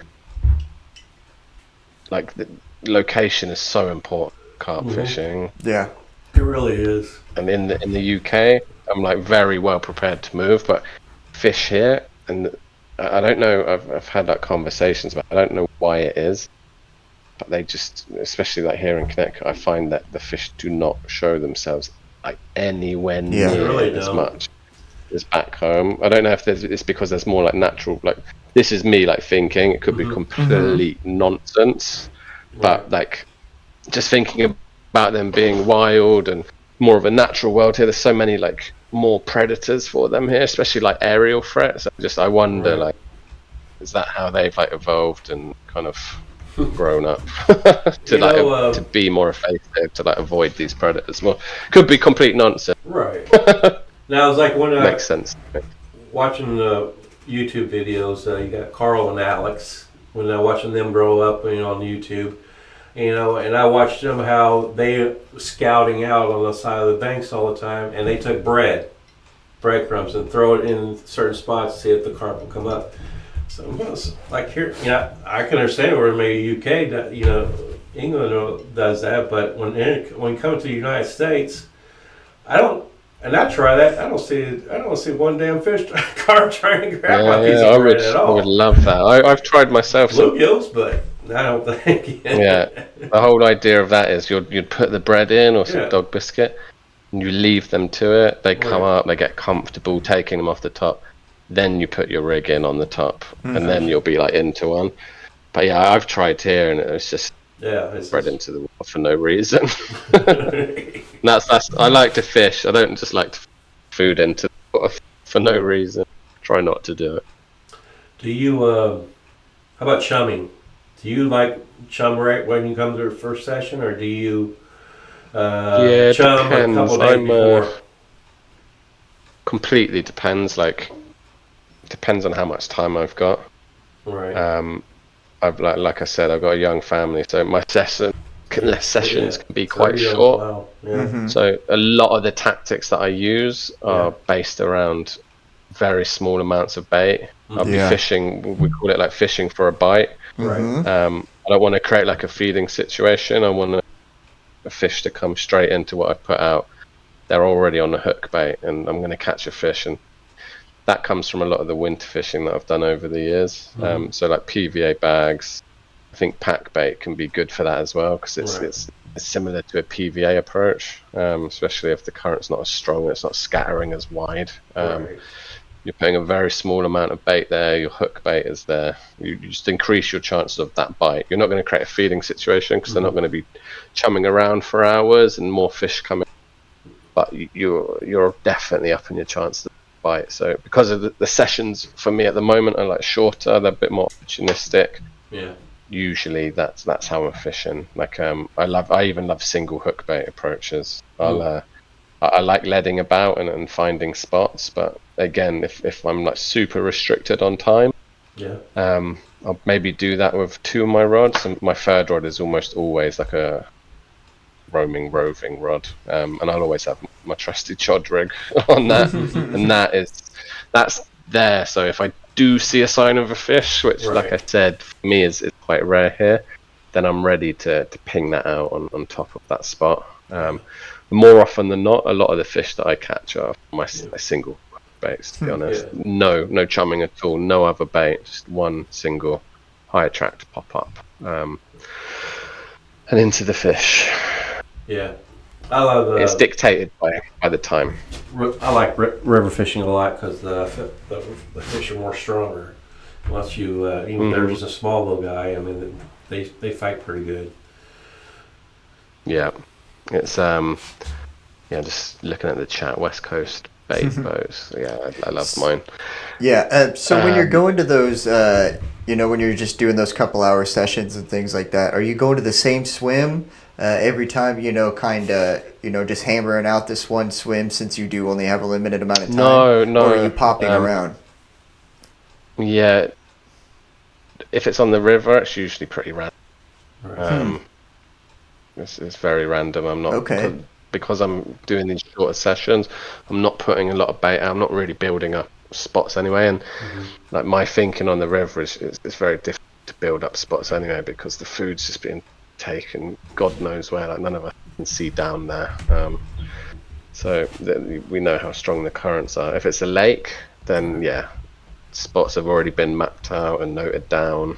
like the location is so important. Carp fishing. Yeah. It really is. And in the UK, I'm like very well prepared to move, but fish here and I don't know. I've had like conversations, but I don't know why it is. But they just, especially like here in Connecticut, I find that the fish do not show themselves like anywhere Yeah. They near really as don't. much as back home. I don't know if it's because there's more like natural. Like this is me like thinking it could be complete nonsense, Right. but like just thinking about them being wild and more of a natural world here. There's so many like more predators for them here, especially like aerial threats. I wonder Right. like, is that how they've like evolved and kind of grown up to You know, like to be more effective to like avoid these predators? Well, could be complete nonsense. right. Now it's like when Makes sense. watching the YouTube videos, you got Carl and Alex. When I watching them grow up, on YouTube, and I watched them how they scouting out on the side of the banks all the time, and they took breadcrumbs, and throw it in certain spots to see if the carp will come up. So like here, I can understand where maybe UK, England does that, but when you come to the United States, I don't. And I try that. I don't see one damn fish carp trying to grab my piece of bread at I all. would love that. I've tried myself. Bluegills, but I don't think. Yeah, the whole idea of that is you'd put the bread in or some Yeah. dog biscuit, and you leave them to it. They come Right. up, they get comfortable taking them off the top. Then you put your rig in on the top, and then you'll be like into one. But yeah, I've tried here, and it's just Yeah, it's bread into the water for no reason. That's I like to fish. I don't just like to food into the water for no reason. Try not to do it. Do you? How about chumming? Do you like chum right when you come to the first session, or do you Yeah, it chum depends. a couple days before? Completely depends. Like, depends on how much time I've got. Right. I've like I said, I've got a young family, so my sessions can be quite 30 short. Wow. Yeah. So a lot of the tactics that I use are based around very small amounts of bait. I'll be fishing. We call it like fishing for a bite. Right. I don't want to create like a feeding situation. I want a fish to come straight into what I put out. They're already on the hook bait, and I'm going to catch a fish, and that comes from a lot of the winter fishing that I've done over the years. So like PVA bags, I think pack bait can be good for that as well, because it's similar to a PVA approach, especially if the current's not as strong, it's not scattering as wide. Right. You're putting a very small amount of bait there, your hook bait is there. You just increase your chances of that bite. You're not going to create a feeding situation, because they're not going to be chumming around for hours and more fish coming, but you're definitely upping your chances of bite. So because of the sessions for me at the moment are like shorter, they're a bit more opportunistic. Yeah. Usually that's how I'm fishing. Like I even love single hook bait approaches. I like leading about and finding spots, but again, if I'm like super restricted on time, I'll maybe do that with two of my rods, and my third rod is almost always like a roving rod, and I'll always have my trusty chod rig on that, and that's there. So if I do see a sign of a fish, which like I said for me is quite rare here, then I'm ready to ping that out on top of that spot. More often than not, a lot of the fish that I catch are my single baits, to be honest. No chumming at all, no other bait, just one single high attract pop up, and into the fish. Yeah, I love. It's dictated by the time. I like river fishing a lot because the fish are more stronger. Once you, even if they're just a small little guy, I mean, they fight pretty good. Yeah, it's just looking at the chat, West Coast bait boats. Yeah, I love mine. Yeah. So when you're going to those, when you're just doing those couple hour sessions and things like that, are you going to the same swim every time? Kind of, just hammering out this one swim since you do only have a limited amount of time. No. Or are you popping around? Yeah. If it's on the river, it's usually pretty random. Right. It's very random. I'm not because I'm doing these shorter sessions. I'm not putting a lot of bait out. I'm not really building up spots anyway. And like my thinking on the river is very difficult to build up spots anyway, because the food's just being taken God knows where. Like none of us can see down there. So we know how strong the currents are. If it's a lake, then spots have already been mapped out and noted down.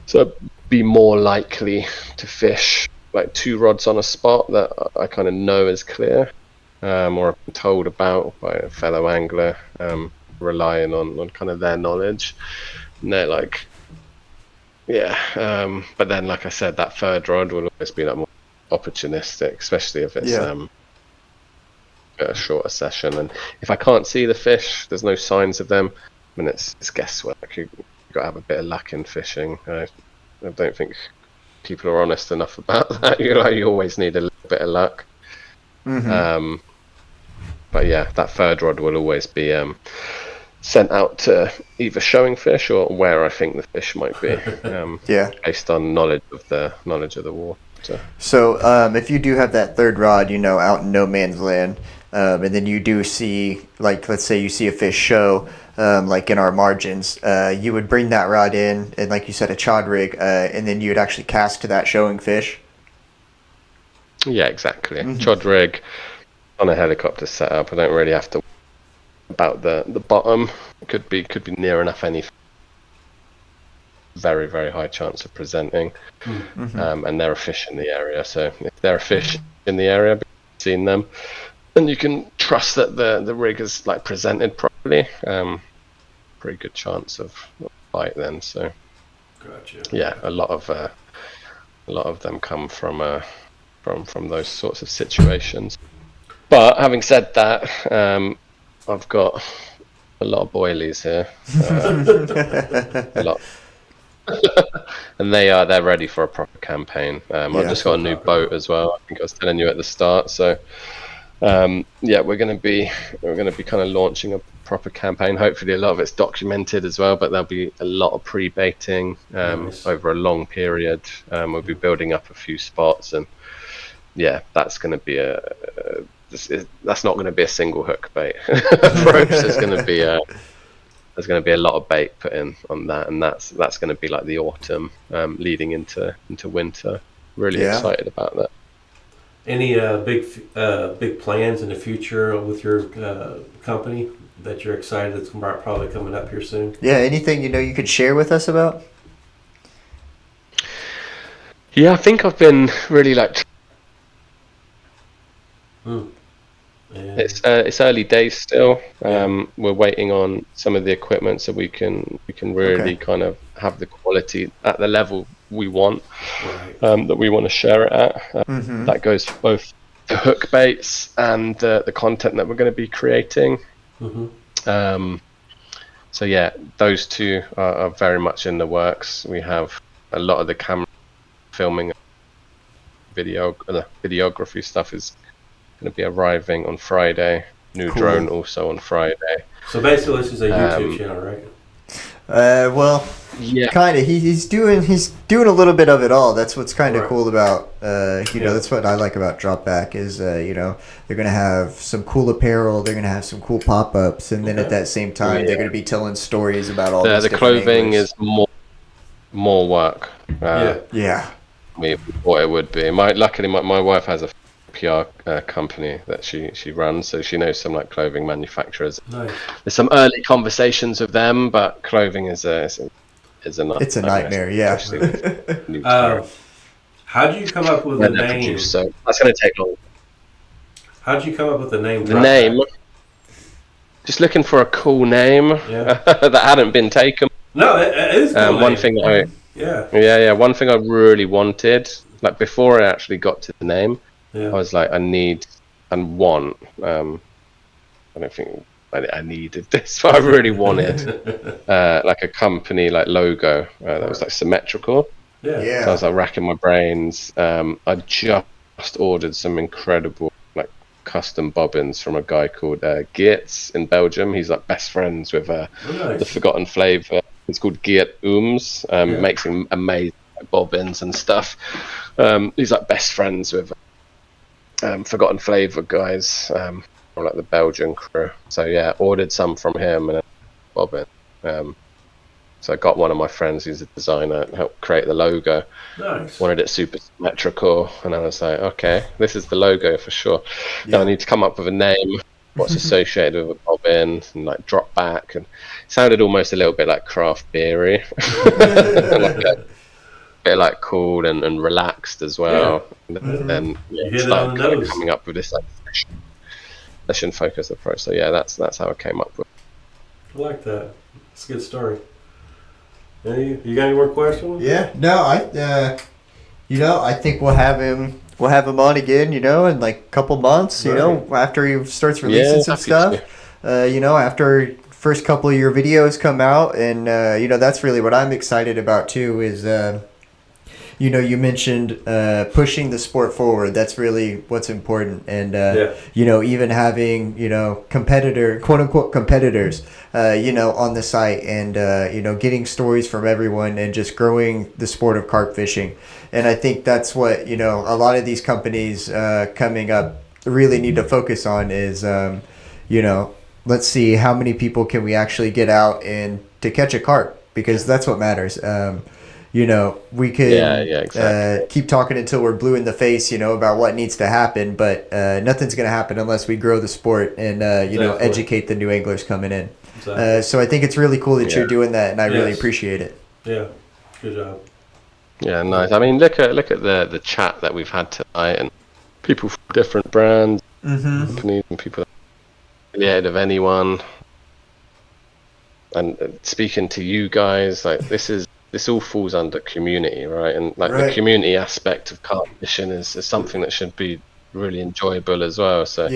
So I'd be more likely to fish like 2 rods on a spot that I kind of know is clear, or I've been told about by a fellow angler, relying on kind of their knowledge. And they're like, yeah, but then like I said, that third rod will always be like more opportunistic, especially if it's a shorter session. And if I can't see the fish, there's no signs of them, I mean, it's guesswork. You've got to have a bit of luck in fishing. I don't think people are honest enough about that. You always need a little bit of luck. Mm-hmm. But yeah, that third rod will always be sent out to either showing fish or where I think the fish might be. Based on knowledge of the water. So if you do have that third rod, out in no man's land, and then you do see, like, let's say you see a fish show, like in our margins, you would bring that rod in, and like you said, a chod rig, and then you would actually cast to that showing fish. Yeah, exactly. Mm-hmm. Chod rig on a helicopter setup. I don't really have to worry about the bottom. Could be near enough any. Very, very high chance of presenting. Mm-hmm. And there are fish in the area. So if there are fish in the area, you've seen them, and you can trust that the rig is like presented properly. Pretty good chance of bite then. So, gotcha. Yeah, a lot of them come from those sorts of situations. But having said that, I've got a lot of boilies here. A lot. And they're ready for a proper campaign. I've just got a new boat as well. I think I was telling you at the start. So we're going to be kind of launching a proper campaign. Hopefully a lot of it's documented as well, but there'll be a lot of pre-baiting over a long period. We'll be building up a few spots, and that's going to be that's not going to be a single hook bait approach. There's going to be a lot of bait put in on that, and that's going to be like the autumn leading into winter. Really excited about that. Any big plans in the future with your company that you're excited that's probably coming up here soon? Yeah, anything you could share with us about? Yeah, I think I've been really like. It's early days still. We're waiting on some of the equipment so we can really kind of have the quality at the level we want, that we want to share it at. That goes for both the hook baits and the content that we're going to be creating. So yeah, those two are very much in the works. We have a lot of the camera filming, videography stuff is going to be arriving on Friday. New drone also on Friday. So basically, this is a YouTube channel, right? Well, kind of. He's doing a little bit of it all. That's what's kind of cool about that's what I like about Dropback is they're gonna have some cool apparel, they're gonna have some cool pop-ups, and then at that same time they're gonna be telling stories about all the clothing anglers. Is more work. We thought it would be. Luckily, my wife has a PR company that she runs, so she knows some like clothing manufacturers. Nice. There's some early conversations with them, but clothing is a nightmare. It's a nightmare, How did you come up with the name? So that's going to take long. How did you come up with the name? The name. Just looking for a cool name that hadn't been taken. No, it is. Cool one thing one thing I really wanted, like before I actually got to the name. I was like, I need and want. I don't think I needed this, but I really wanted like a company like logo that was like symmetrical. So I was like racking my brains. I just ordered some incredible like custom bobbins from a guy called Geertz in Belgium. He's like best friends with the Forgotten Flavor. It's called Geert Ooms. Makes him amazing bobbins and stuff. He's like best friends with Forgotten Flavor guys, or like the Belgian crew. So ordered some from him and a bobbin. So I got one of my friends who's a designer to help create the logo. Nice. Wanted it super symmetrical, and I was like, okay, this is the logo for sure. Now I need to come up with a name what's associated with a bobbin, and like drop back, and it sounded almost a little bit like craft beery, like a bit like cool and relaxed as well. Yeah. And then You hit it started on the kind of nose. coming up with this like session focused approach. So yeah, that's how I came up with. I like that. It's a good story. You got any more questions? Yeah, no, I think we'll have him on again, in like a couple months, after he starts releasing some happy stuff. After first couple of your videos come out, and that's really what I'm excited about too. Is you mentioned pushing the sport forward. That's really what's important, and even having quote unquote competitors, on the site, and getting stories from everyone, and just growing the sport of carp fishing. And I think that's what a lot of these companies coming up really need to focus on is let's see how many people can we actually get out and to catch a carp, because that's what matters. We can exactly. keep talking until we're blue in the face, about what needs to happen, but nothing's going to happen unless we grow the sport and, educate the new anglers coming in. Exactly. So I think it's really cool that you're doing that, and I really appreciate it. Yeah, good job. Yeah, nice. I mean, look at the chat that we've had tonight, and people from different brands, companies, and people affiliated of anyone, and speaking to you guys, like this all falls under community, right? And like the community aspect of carp fishing is something that should be really enjoyable as well. So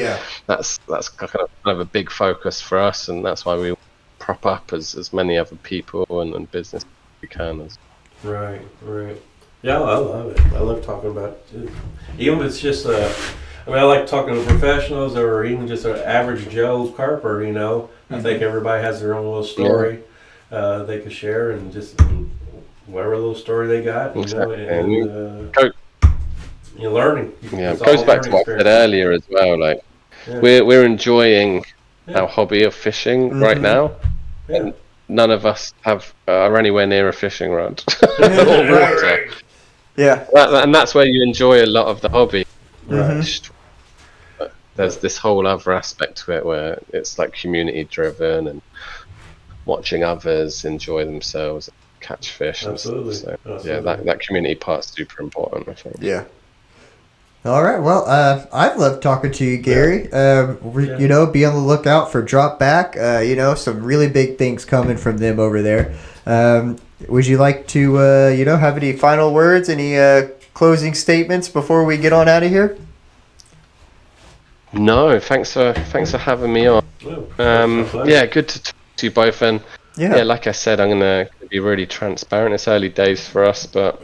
that's kind of a big focus for us, and that's why we prop up as many other people and business as we can. Right. Yeah, I love it. I love talking about it. Even if it's just I like talking to professionals, or even just an average Joe carper, I think everybody has their own little story they could share, and just whatever little story they got, you're learning. Yeah, it goes back to what I said earlier as well. Like we're enjoying our hobby of fishing right now, and none of us are anywhere near a fishing rod or water. Yeah, and that's where you enjoy a lot of the hobby. Mm-hmm. But there's this whole other aspect to it where it's like community driven and watching others enjoy themselves, catch fish. Absolutely. So, yeah, that community part's super important, I think. Yeah. All right. Well, I've loved talking to you, Gary. Be on the lookout for Drop Back. Some really big things coming from them over there. Would you like to, have any final words, any closing statements before we get on out of here? No, thanks for having me on. Good to talk to you both. And like I said, I'm gonna be really transparent. It's early days for us, but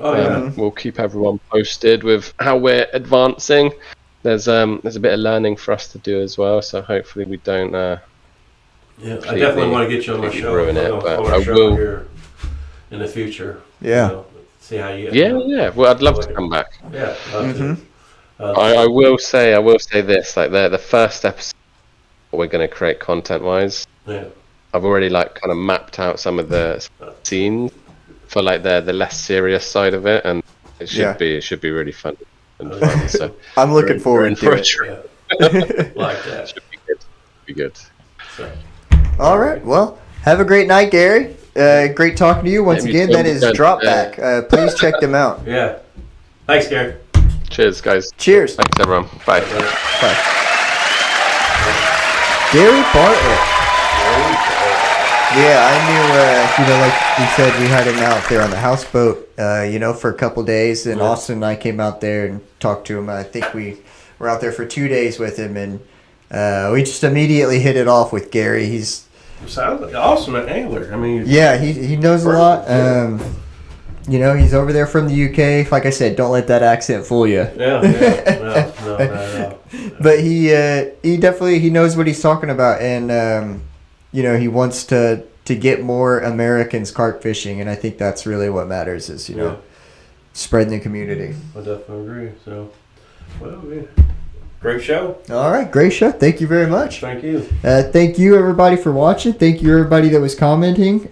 we'll keep everyone posted with how we're advancing. There's a bit of learning for us to do as well, so hopefully we don't. I definitely want to get you on my show. Ruin it, but I show will here in the future. Yeah. See how you. Yeah. Well, I'd love to come back. Yeah. Love to. I will say this, like the first episode we're going to create content-wise. Yeah. I've already like kind of mapped out some of the scenes for like the less serious side of it, and it should be really fun and fun. So I'm looking forward to it. Like that. Should be good. So. All right. Well, have a great night, Gary. Great talking to you once again. That is Drop Back. Please check them out. Yeah. Thanks, Gary. Cheers, guys. Cheers. Thanks, everyone. Bye. Bye. Gary Bartlett. Yeah, I knew, like we said, we had him out there on the houseboat, for a couple days. And Austin and I came out there and talked to him. I think we were out there for 2 days with him. And we just immediately hit it off with Gary. He's sounds like an awesome angler. I mean, he knows a lot. He's over there from the UK. Like I said, don't let that accent fool you. No. But he definitely knows what he's talking about, and he wants to get more Americans carp fishing, and I think that's really what matters is spreading the community. I definitely agree. So, great show. All right, great show. Thank you very much. Thank you. Thank you everybody for watching. Thank you everybody that was commenting.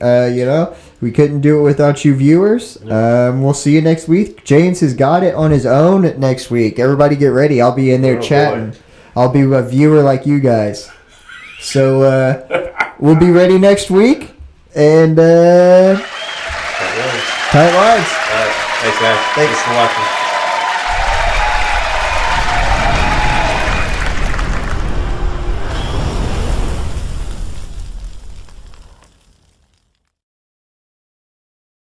We couldn't do it without you viewers. We'll see you next week. James has got it on his own next week. Everybody get ready. I'll be in there chatting. Boy. I'll be a viewer like you guys. So we'll be ready next week. And tight lines. All right. Thanks, guys. Thanks for watching.